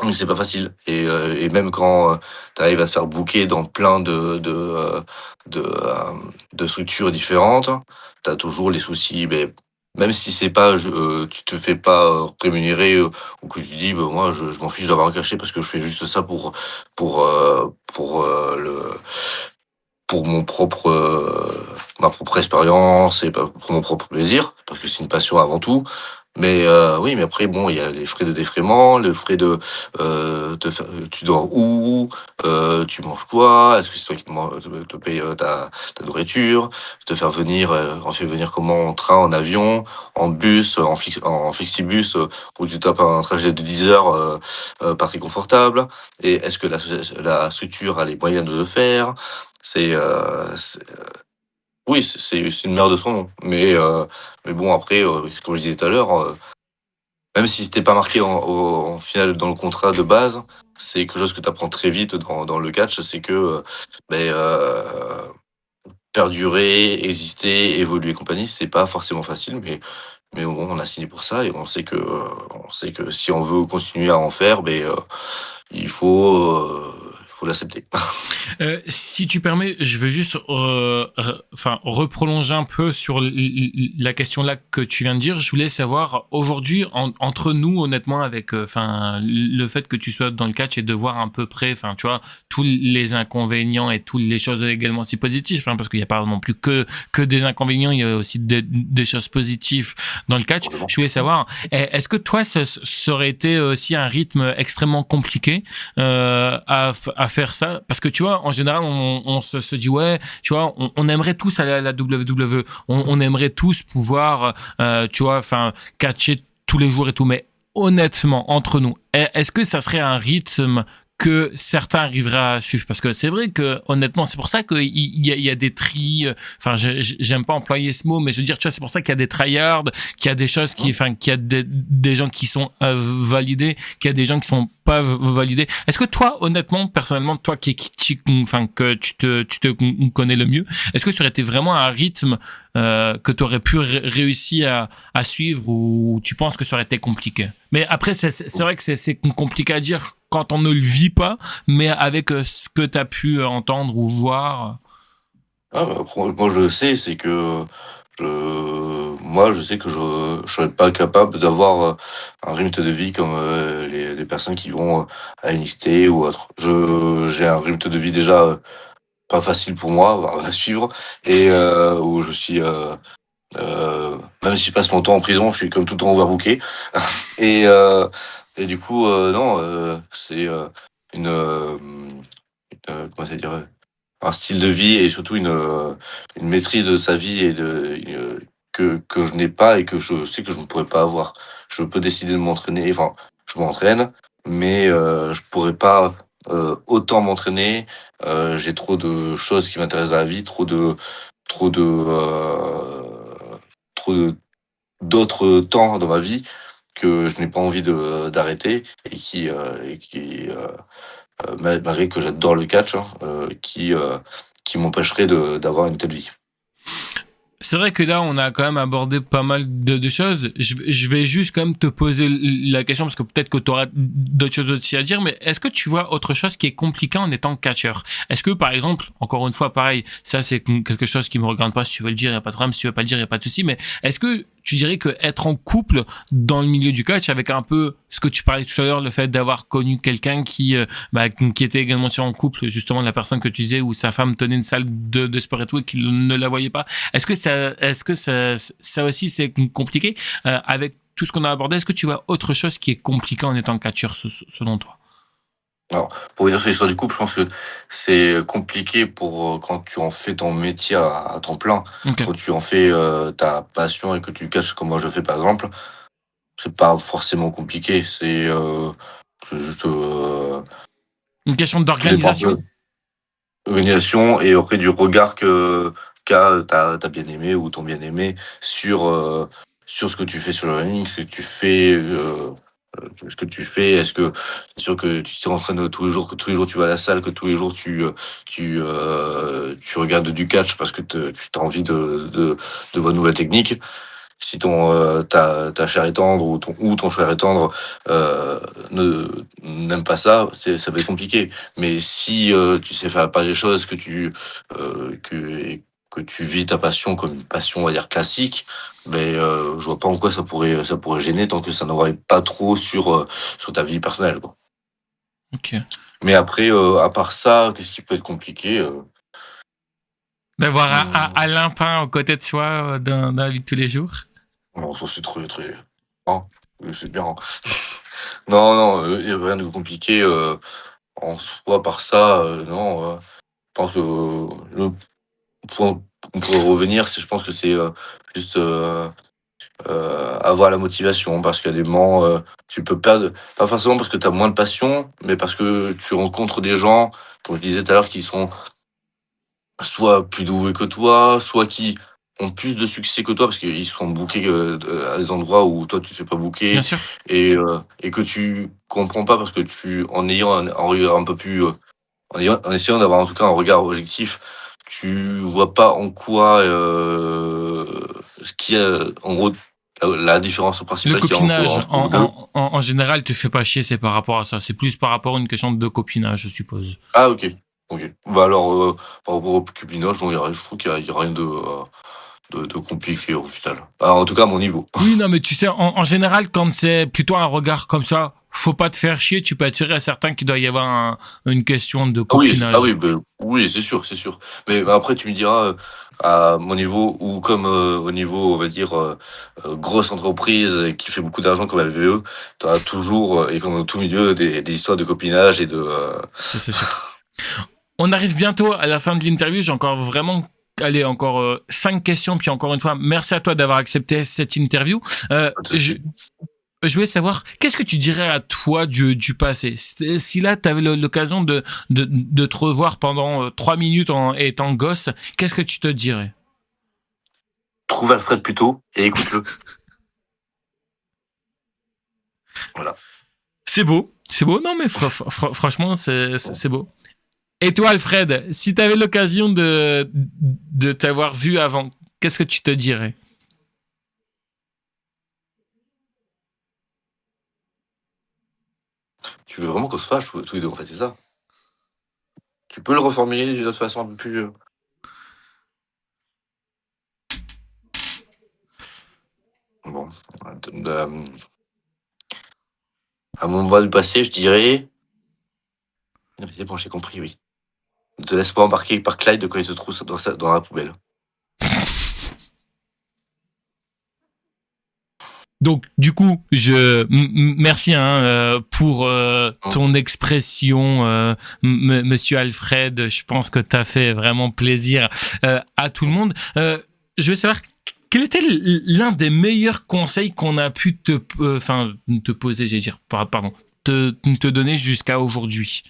Donc c'est pas facile et même quand, tu arrives à te faire booker dans plein de structures différentes, tu as toujours les soucis, même si c'est pas tu te fais pas, rémunérer, ou que tu dis: «Bah, moi je m'en fiche d'avoir un cachet parce que je fais juste ça le pour mon propre, ma propre expérience et pas pour mon propre plaisir, parce que c'est une passion avant tout. Mais oui, mais après bon, il y a les frais de défraiement, le frais de, te faire tu dors où? Tu manges quoi? Est-ce que c'est toi qui te paye, ta nourriture? Te faire venir, on fait venir comment? En train, en avion, en bus, en flexibus, où tu tapes un trajet de 10 heures, pas très confortable. Et est-ce que la structure a les moyens de le faire? C'est oui, c'est une merde sans nom. Mais bon après, comme je disais tout à l'heure, même si c'était pas marqué en final dans le contrat de base, c'est quelque chose que tu apprends très vite dans le catch, c'est que, beh, perdurer, exister, évoluer et compagnie, c'est pas forcément facile, mais bon, on a signé pour ça et on sait que si on veut continuer à en faire, il faut l'accepter. Si tu permets, je veux juste reprolonger un peu sur la question là que tu viens de dire. Je voulais savoir aujourd'hui entre nous, honnêtement, avec le fait que tu sois dans le catch et de voir à peu près, tu vois, tous les inconvénients et toutes les choses également si positives, parce qu'il n'y a pas non plus que des inconvénients, il y a aussi des choses positives dans le catch. Forcément. Je voulais savoir, est-ce que toi, ça aurait été aussi un rythme extrêmement compliqué à faire ça, parce que tu vois, en général on se dit ouais, tu vois, on aimerait tous aller à la WWE, on aimerait tous pouvoir tu vois, catcher tous les jours et tout, mais honnêtement entre nous, est-ce que ça serait un rythme que certains arriveraient à suivre? Parce que c'est vrai que honnêtement, c'est pour ça qu'il y a des tris, j'aime pas employer ce mot, mais je veux dire, tu vois, c'est pour ça qu'il y a des tryhards, qu'il y a des choses qu'il y a des gens qui sont validés, qu'il y a des gens qui sont pas validés. Est-ce que toi, honnêtement, personnellement, toi que tu te connais le mieux, est-ce que ça aurait été vraiment un rythme que tu aurais pu réussir à suivre, ou tu penses que ça aurait été compliqué? Mais après, c'est vrai que c'est compliqué à dire quand on ne le vit pas, mais avec ce que tu as pu entendre ou voir. Ah moi je le sais, c'est que je sais que je serais pas capable d'avoir, un rythme de vie comme, les personnes qui vont, à NXT ou autre. J'ai un rythme de vie déjà, pas facile pour moi à suivre et où je suis, même si je passe mon temps en prison, je suis comme tout le temps overbooké et heu et du coup, non, c'est, comment ça dire? Un style de vie et surtout une maîtrise de sa vie et que je n'ai pas et que je sais que je ne pourrais pas avoir. Je peux décider de m'entraîner, enfin, je m'entraîne, mais je pourrais pas, autant m'entraîner. J'ai trop de choses qui m'intéressent dans la vie, trop de, trop de d'autres temps dans ma vie que je n'ai pas envie de d'arrêter et qui, malgré que j'adore le catch, hein, qui m'empêcherait d'avoir une telle vie. C'est vrai que là, on a quand même abordé pas mal de choses. Je vais juste quand même te poser la question, parce que peut-être que tu auras d'autres choses aussi à dire, mais est-ce que tu vois autre chose qui est compliqué en étant catcheur? Est-ce que, par exemple, encore une fois, pareil, ça c'est quelque chose qui me regarde pas, si tu veux le dire, il n'y a pas de problème, si tu veux pas le dire, il n'y a pas de souci, mais est-ce que tu dirais que être en couple dans le milieu du catch, avec un peu ce que tu parlais tout à l'heure, le fait d'avoir connu quelqu'un qui était également en couple, justement la personne que tu disais où sa femme tenait une salle de sport et tout et qu'il ne la voyait pas. Ça aussi c'est compliqué avec tout ce qu'on a abordé. Est-ce que tu vois autre chose qui est compliqué en étant catcheur selon toi? Alors, pour revenir sur l'histoire du couple, je pense que c'est compliqué pour, quand tu en fais ton métier à temps plein. Ok. Quand tu en fais, ta passion et que tu caches comme moi je fais par exemple, c'est pas forcément compliqué. C'est juste, Une question tout dépend un peu d'organisation? organisation et après du regard qu'a ta bien-aimée ou ton bien-aimé sur ce que tu fais sur le ring, ce que tu fais, ce que tu fais. Est-ce que c'est sûr que tu t'entraînes tous les jours, que tous les jours tu vas à la salle, que tous les jours tu regardes du catch parce que tu as envie de voir de nouvelles techniques. Si ta chair est tendre ou ton frère est tendre, ne n'aime pas ça, ça va être compliqué. Mais si, tu sais faire pas les choses, que tu vis ta passion comme une passion, on va dire classique, beh, je vois pas en quoi ça pourrait gêner tant que ça n'aurait pas trop sur ta vie personnelle, quoi. Ok. Mais après, à part ça, qu'est-ce qui peut être compliqué, D'avoir mmh, Alain Pain aux côtés de soi dans la vie de tous les jours. non, ça c'est très, très hein, c'est bien. Non, non, il y a rien de compliqué, en soi par ça, non, je pense que le point qu'on pourrait revenir, je pense que c'est, juste, avoir la motivation parce qu'il y a des moments, tu peux perdre pas forcément parce que tu as moins de passion, mais parce que tu rencontres des gens, comme je disais tout à l'heure, qui sont soit plus doués que toi, soit qui ont plus de succès que toi parce qu'ils sont bookés, à des endroits où toi tu te fais pas Bien booker sûr. et que tu comprends pas parce que en ayant un regard un peu plus, en essayant d'avoir en tout cas un regard objectif, tu vois pas en quoi, ce qui est en gros, la différence Le principale qu'il y a copinage, entre vous 2. en général, te fait pas chier, c'est par rapport à ça. C'est plus par rapport à une question de copinage, je suppose. Ah OK, OK. Bah alors, par rapport au cupinage, non, je trouve qu'il y a rien de compliqué au final. Bah, en tout cas à mon niveau. Oui, non, mais tu sais, en général, quand c'est plutôt un regard comme ça, faut pas te faire chier. Tu peux attirer à certains qu'il doit y avoir une question de Ah copinage. oui, beh, oui, c'est sûr, c'est sûr. Mais bah, après tu me diras, à mon niveau ou comme, au niveau, on va dire, grosse entreprise qui fait beaucoup d'argent comme la VVE, tu as toujours, et comme dans tout milieu, des histoires de copinage et Ça, c'est sûr. On arrive bientôt à la fin de l'interview. J'ai encore vraiment, allez, encore 5 questions. Puis encore une fois, merci à toi d'avoir accepté cette interview. Euh, pas de je, souci. je voulais savoir, qu'est-ce que tu dirais à toi du passé? Si là, tu avais l'occasion de te revoir pendant 3 minutes en étant gosse, qu'est-ce que tu te dirais? Trouve Alfred plus tôt et écoute-le. Voilà. C'est beau. C'est beau. Non, mais franchement, c'est beau. Et toi, Alfred, si tu avais l'occasion de t'avoir vu avant, qu'est-ce que tu te dirais? Tu veux vraiment qu'on se fâche tous les 2 en fait, c'est ça? Tu peux le reformuler d'une autre façon un peu plus, bon, à mon moi du passé, je dirais c'est bon, j'ai compris, oui. Ne te laisse pas embarquer par Clyde quand il se trouve dans la poubelle. Donc, du coup, merci hein, pour Mmh. ton expression, Monsieur Alfred. Je pense que tu as fait vraiment plaisir à tout le monde. Je veux savoir, quel était l'un des meilleurs conseils qu'on a pu te poser, j'ai dire, pardon, te donner jusqu'à aujourd'hui?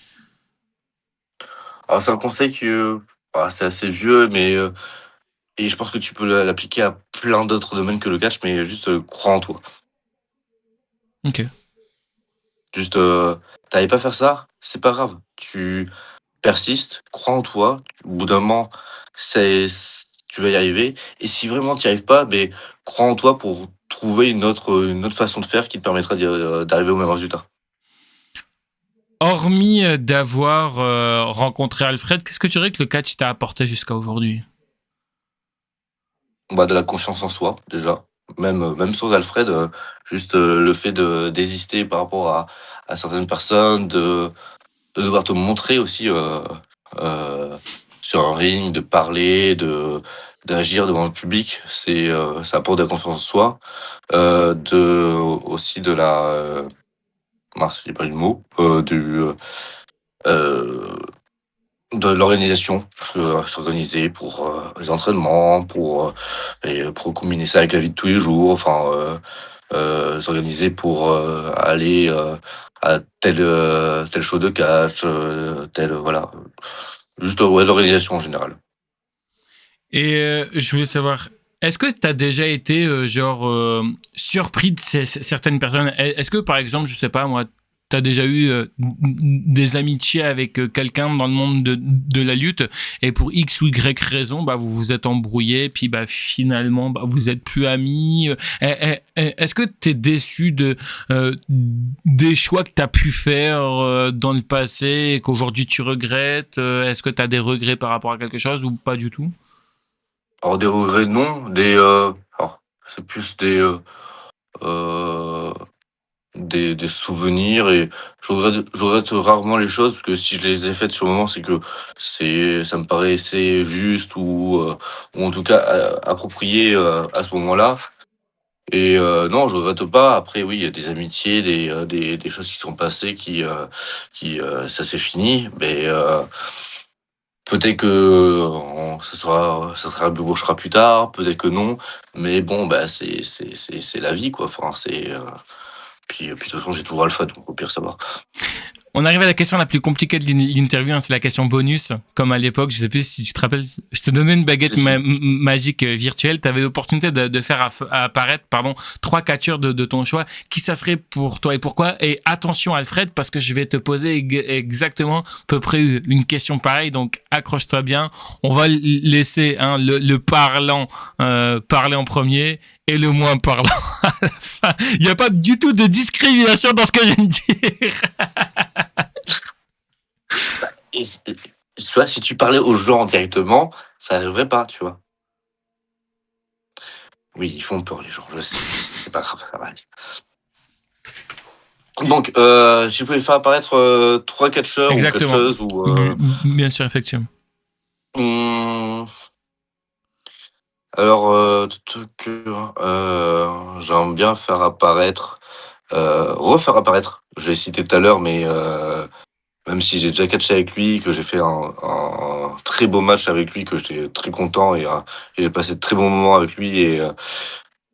Alors c'est un conseil c'est assez vieux, mais et je pense que tu peux l'appliquer à plein d'autres domaines que le catch, mais juste, crois en toi. Ok. Juste, tu pas à faire ça, c'est pas grave. Tu persistes, crois en toi, au bout d'un moment, tu vas y arriver et si vraiment tu y arrives pas, beh, crois en toi pour trouver une autre façon de faire qui te permettra d'arriver au même résultat. Hormis d'avoir rencontré Alfred, qu'est-ce que tu dirais que le catch t'a apporté jusqu'à aujourd'hui? Bah, de la confiance en soi, déjà. même sans Alfred, juste, le fait d'exister par rapport à certaines personnes, de devoir te montrer aussi, heu, sur un ring, de parler, d'agir devant le public, ça apporte de la confiance en soi, de aussi de la, mince, j'ai pas eu le mot, heu, de l'organisation, s'organiser pour, les entraînements, pour combiner ça avec la vie de tous les jours, enfin, s'organiser pour, aller, à tel show de catch, tel, voilà, juste, ouais, l'organisation en général. Et je voulais savoir, est-ce que tu as déjà été, surpris de certaines personnes? Est-ce que, par exemple, je sais pas moi, tu as déjà eu des amitiés avec quelqu'un dans le monde de la lutte et pour X ou Y raison, bah, vous vous êtes embrouillés, puis bah, finalement, bah, vous êtes plus amis. Est-ce que tu es déçu des choix que tu as pu faire dans le passé et qu'aujourd'hui tu regrettes? Est-ce que tu as des regrets par rapport à quelque chose ou pas du tout? Alors des regrets, non, alors c'est plus heu, des souvenirs et je regrette rarement les choses parce que si je les ai faites sur le moment, c'est que ça me paraissait juste ou en tout cas approprié, à ce moment-là. Et non, je regrette pas. Après oui, il y a des amitiés, des choses qui sont passées ça s'est fini, mais peut-être que ça sera débouchera plus tard, peut-être que non, mais bon, bah, c'est la vie, quoi. Enfin, puis de toute façon, j'ai toujours Alpha, donc au pire, ça va. On arrive à la question la plus compliquée de l'interview, hein, c'est la question bonus. Comme à l'époque, je sais plus si tu te rappelles, je te donnais une baguette Si, si. magique virtuelle. Tu avais l'opportunité de faire apparaître trois catcheurs de ton choix. Qui ça serait pour toi et pourquoi? Et attention Alfred, parce que je vais te poser exactement à peu près une question pareille. Donc accroche-toi bien. On va laisser le parlant parler en premier et le moins parlant à la fin. Il n'y a pas du tout de discrimination dans ce que je viens de dire. Tu vois, si tu parlais aux gens directement, ça arriverait pas, tu vois? Oui, ils font peur les gens, je sais, c'est pas grave, ça va aller. Donc, si je pouvais faire apparaître, 3 catcheurs ou Exactement. catcheuses ou, Bien sûr, effectivement. mmh, alors, j'aimerais bien faire apparaître, refaire apparaître, je l'ai cité tout à l'heure, mais, même si j'ai déjà catché avec lui, que j'ai fait un très beau match avec lui, que j'étais très content et j'ai passé de très bons moments avec lui et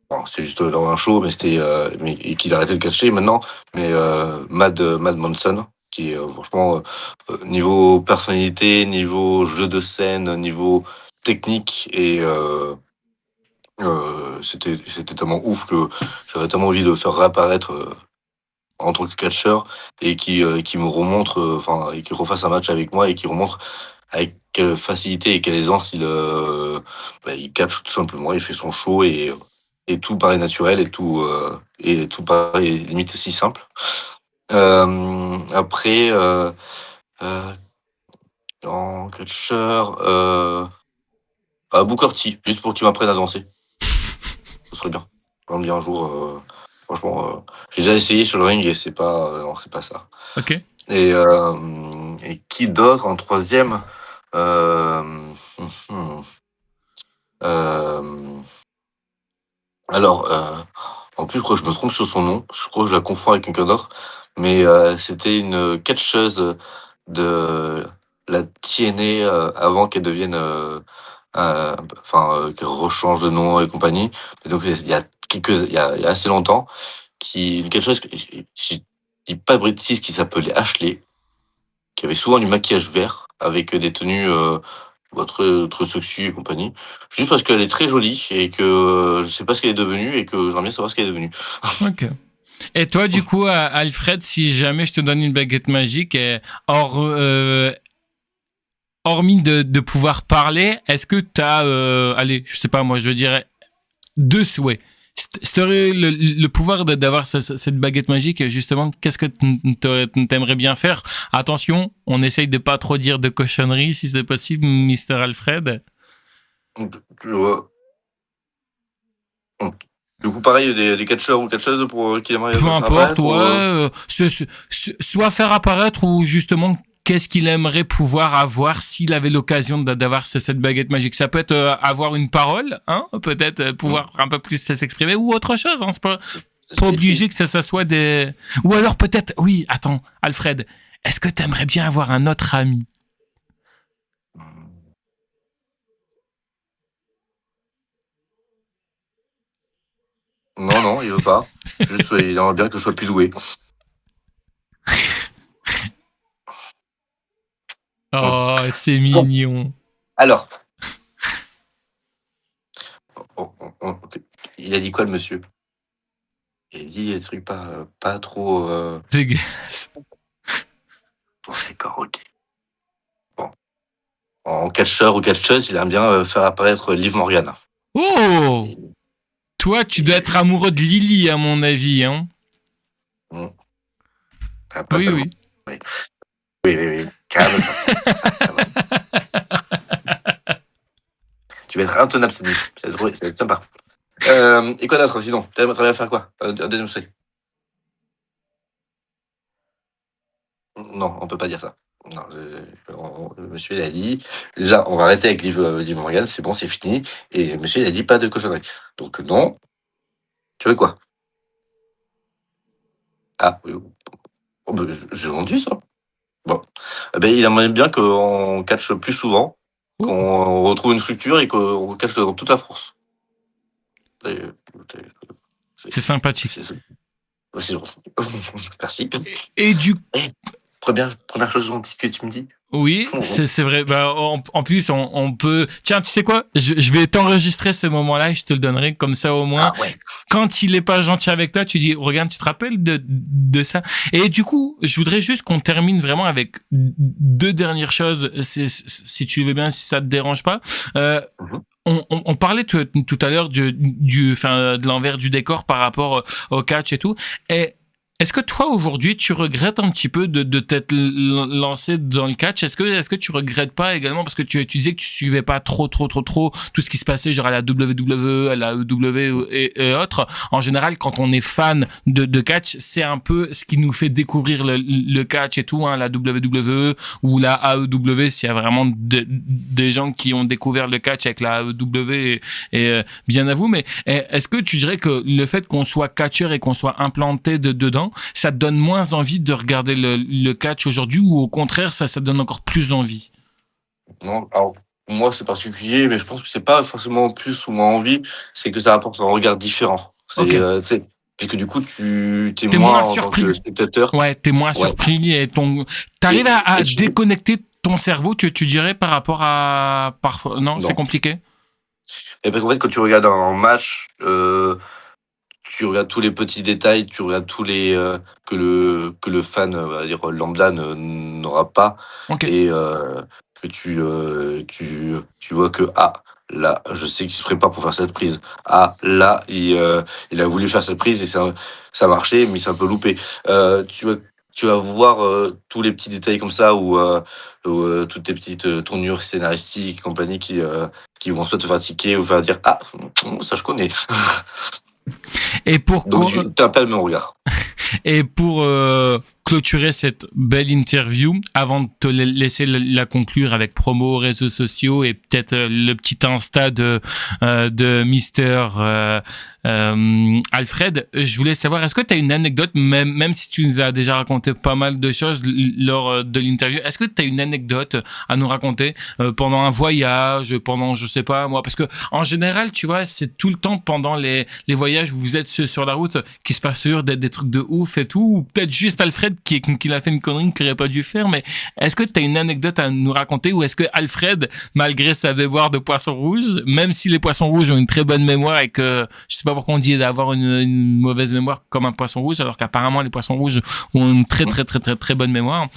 bon, c'est juste dans un show, mais et qu'il a arrêté de catcher maintenant, mais Mad Monson, qui est, franchement, niveau personnalité, niveau jeu de scène, niveau technique et c'était tellement ouf que j'avais tellement envie de le faire réapparaître, en tant que catcheur et qui me remontre, enfin et qui refasse un match avec moi et qui remontre avec quelle facilité et quelle aisance bah, il catch tout simplement, il fait son show et tout paraît naturel et tout paraît limite si simple. Après, heu, en catcheur, Booker T, juste pour qu'il m'apprenne à danser, ce serait bien. J'aimerais bien un jour, franchement, j'ai déjà essayé sur le ring et non, c'est pas ça. Ok. Et qui d'autre en troisième? Hem, mmh alors, en plus, je crois que je me trompe sur son nom. Je crois que je la confonds avec quelqu'un d'autre, mais c'était une catcheuse de la TNA, avant qu'elle devienne, qu'elle rechange de nom et compagnie. Et donc il y a assez longtemps, une catcheuse que si je dis pas de bêtises, qui s'appelait Ashley, qui avait souvent du maquillage vert avec des tenues, très sexy et compagnie. Juste parce qu'elle est très jolie et que, je sais pas ce qu'elle est devenue et que j'aimerais bien savoir ce qu'elle est devenue. Ok. Et toi, du coup, Alfred, si jamais je te donne une baguette magique, hors, hormis de pouvoir parler, est-ce que tu as, allez, je sais pas, moi, je dirais deux souhaits. Si tu aurais le pouvoir d'avoir cette baguette magique, justement, qu'est-ce que t'aimerais bien faire? Attention, on essaye de pas trop dire de cochonneries, si c'est possible, Mister Alfred. Donc, tu vois? Du coup, pareil, des catcheurs ou catcheuses pour qu'il aimerait Peu faire importe, apparaître ouais. ou, Soit faire apparaître ou justement qu'est-ce qu'il aimerait pouvoir avoir s'il avait l'occasion d'avoir cette baguette magique. Ça peut être avoir une parole, hein, peut-être pouvoir un peu plus s'exprimer ou autre chose. Hein, c'est pas obligé que ça soit des... Ou alors peut-être, oui, attends, Alfred, est-ce que t'aimerais bien avoir un autre ami? Non, non, il veut pas. Juste, il aimerait bien que je sois plus doué. Oh, c'est Bon, mignon. alors. Ok. Il a dit quoi, le monsieur? Il a dit des trucs pas trop. Dégueulasse. Bon, d'accord, ok. Bon. En catcheur ou catcheuse, il aime bien faire apparaître Liv Morgan. Oh, Et, toi, tu dois et- être amoureux de Lily, à mon avis, hein. bon, pas Oui, seulement. oui. Oui, oui, oui, oui. Calme-toi. Ça va. Tu vas être intenable cette nuit. Ça va être sympa. Et quoi d'autre, sinon? Tu aimerais bien faire quoi? Un deuxième truc? Non, on peut pas dire ça. Non, le monsieur, il a dit, déjà, on va arrêter avec Liv Morgan, c'est bon, c'est fini. Et monsieur, il a dit pas de cochonnerie. Donc, non. Tu veux quoi? Ah, oui. Oh, ben, j'ai vendu ça. Bon. Eh ben, il aimerait bien qu'on catche plus souvent, Oh, qu'on retrouve une structure et qu'on catche dans toute la France. Et, c'est c'est, sympathique. c'est, c'est gentil. Merci. Et du Eh, première chose gentille que tu me dis. Oui, c'est vrai. Bah, en plus, on peut. Tiens, tu sais quoi? Je vais t'enregistrer ce moment-là et je te le donnerai comme ça au moins. Ah ouais. Quand il est pas gentil avec toi, tu dis, regarde, tu te rappelles de ça? Et du coup, je voudrais juste qu'on termine vraiment avec deux dernières choses, si tu veux bien, si ça te dérange pas. Euh, Mhm. on parlait tout à l'heure enfin, de l'envers du décor par rapport au catch et tout. Et est-ce que toi aujourd'hui tu regrettes un petit peu de t'être lancé dans le catch? Est-ce que tu regrettes pas également parce que tu disais que tu suivais pas trop tout ce qui se passait genre à la WWE, à la EW et autres. En général, quand on est fan de catch, c'est un peu ce qui nous fait découvrir le catch et tout, hein, la WWE ou la AEW, s'il y a vraiment des gens qui ont découvert le catch avec la AEW et bien à vous. Mais est-ce que tu dirais que le fait qu'on soit catcheur et qu'on soit implanté dedans, ça te donne moins envie de regarder le catch aujourd'hui ou au contraire, ça te donne encore plus envie? Non, alors, moi, c'est particulier, mais je pense que c'est pas forcément plus ou moins envie, c'est que ça apporte un regard différent. Ok. Puisque du coup, tu es T'es moins moins en tant que surpris. spectateur. Ouais, t'es moins Ouais. surpris et t'arrives Et, à et tu, déconnecter ton cerveau, tu dirais, par rapport à, parfois, non, c'est non. compliqué. Et parce qu'en fait, quand tu regardes un match, tu regardes tous les petits détails, tu regardes tous les que le fan, on va dire lambda n'aura pas Ok. et que tu vois que ah là, je sais qu'il se prépare pour faire cette prise. Ah là, il a voulu faire cette prise et ça a marché, mais il s'est un peu loupé. Tu vas voir tous les petits détails comme ça ou toutes les petites tournures scénaristiques, compagnie qui vont soit te faire tiquer ou faire dire ah ça je connais. Et pour, Donc tu t'appelles mon regard. Et pour clôturer cette belle interview, avant de te laisser la conclure avec promo, réseaux sociaux et peut-être le petit Insta de Mister Alfred, je voulais savoir, est-ce que tu as une anecdote, même si tu nous as déjà raconté pas mal de choses lors de l'interview, est-ce que tu as une anecdote à nous raconter pendant un voyage, pendant, je sais pas moi, parce que en général, tu vois, c'est tout le temps pendant les voyages où vous êtes sur la route qu'il se passe sûr des trucs de ouf et tout, ou peut-être juste Alfred qui a fait une connerie qu'il n'aurait pas dû faire, mais est-ce que tu as une anecdote à nous raconter ou est-ce que Alfred, malgré sa mémoire de poisson rouge, même si les poissons rouges ont une très bonne mémoire et que je sais pas pourquoi on dit d'avoir une mauvaise mémoire comme un poisson rouge, alors qu'apparemment les poissons rouges ont une très bonne mémoire.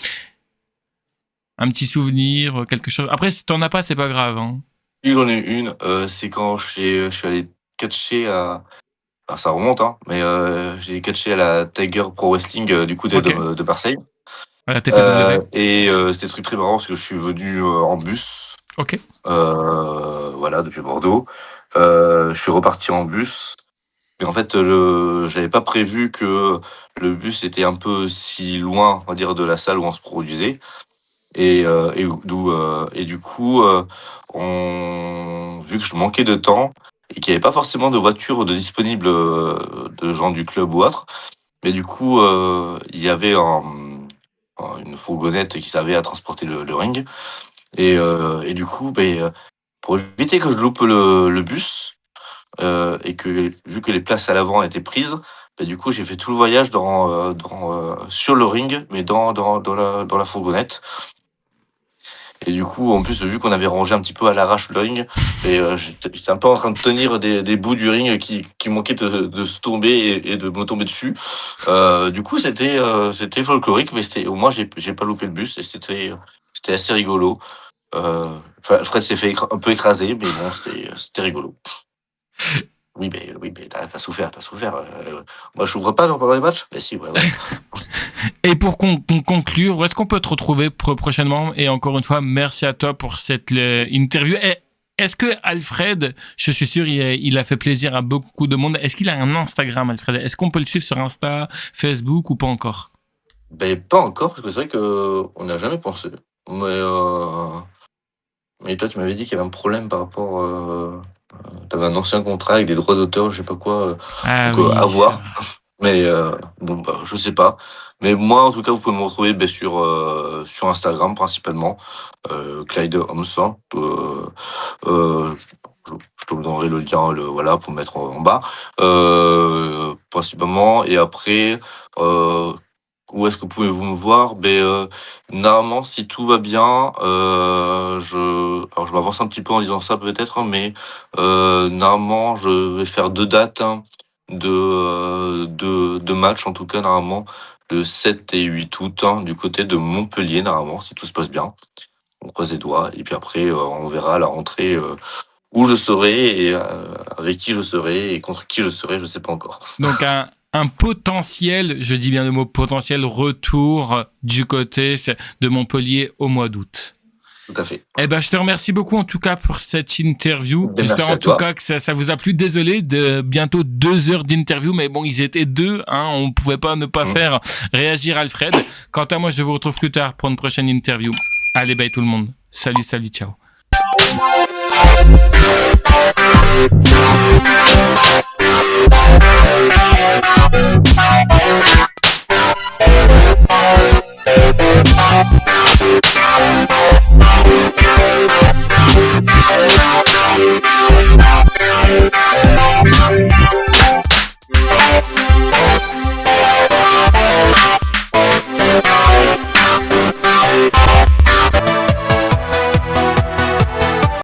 Un petit souvenir, quelque chose. Après, si t'en as pas, c'est pas grave, hein. Oui, j'en ai une, c'est quand je suis allé catcher à enfin ça remonte, hein, mais j'ai catché à la Tiger Pro Wrestling, du côté Ok. de Marseille, À la TPW. et c'était très, très marrant parce que je suis venu, en bus, Ok. voilà, depuis Bordeaux. Je suis reparti en bus Mais en fait, j'avais pas prévu que le bus était un peu si loin, on va dire, de la salle où on se produisait et du coup, on vu que je manquais de temps et qu'il y avait pas forcément de voiture de disponible, de gens du club ou autre, mais du coup, il y avait une fourgonnette qui servait à transporter le ring et du coup, pour éviter que je loupe le bus, et que vu que les places à l'avant étaient prises, du coup, j'ai fait tout le voyage sur le ring, mais dans la fourgonnette et du coup, en plus, vu qu'on avait rangé un petit peu à l'arrache le ring j'étais un peu en train de tenir des bouts du ring qui manquaient de se tomber et de me tomber dessus. Du coup, c'était folklorique, mais au moins j'ai pas loupé le bus et c'était assez rigolo. Enfin, Fred s'est fait un peu écraser, mais bon, c'était rigolo. Oui, mais tu souffert, tu souffert, moi je souffre pas pendant les matchs? Beh si, ouais, voilà. Et pour conclure, où est-ce qu'on peut te retrouver prochainement? Et encore une fois, merci à toi pour cette interview. Et est-ce que Alfred, je suis sûr, il a fait plaisir à beaucoup de monde. Est-ce qu'il a un Instagram, Alfred? Est-ce qu'on peut le suivre sur Insta, Facebook ou pas encore? Beh, pas encore, parce que c'est vrai qu'on n'y a jamais pensé. Mais toi, tu m'avais dit qu'il y avait un problème par rapport, tu avais un ancien contrat avec des droits d'auteur, je sais pas quoi, Ah donc à oui, c'est voir. vrai. Mais bon, bah, je sais pas. Mais moi, en tout cas, vous pouvez me retrouver, sur Instagram principalement, Clyde Homs, hein, je te donnerai le lien, voilà, pour mettre en bas, principalement et après, heu, où est-ce que pouvez-vous me voir? Normalement, si tout va bien, alors je m'avance un petit peu en disant ça peut-être, hein, mais normalement, je vais faire 2 dates, hein, de matchs en tout cas normalement, le 7 et 8 août, hein, du côté de Montpellier normalement, si tout se passe bien. On croise les doigts et puis après, on verra à la rentrée, où je serai et avec qui je serai et contre qui je serai, je sais pas encore. Donc un potentiel, je dis bien le mot potentiel, retour du côté de Montpellier au mois d'août. Tout à fait. Eh ben, je te remercie beaucoup en tout cas pour cette interview. J'espère Merci en à tout toi. cas que ça vous a plu. Désolé de bientôt 2 heures d'interview, mais bon, ils étaient deux, hein, on pouvait pas ne pas Mmh. faire réagir Alfred. Quant à moi, je vous retrouve plus tard pour une prochaine interview. Allez, bye tout le monde. Salut, ciao. Thank you.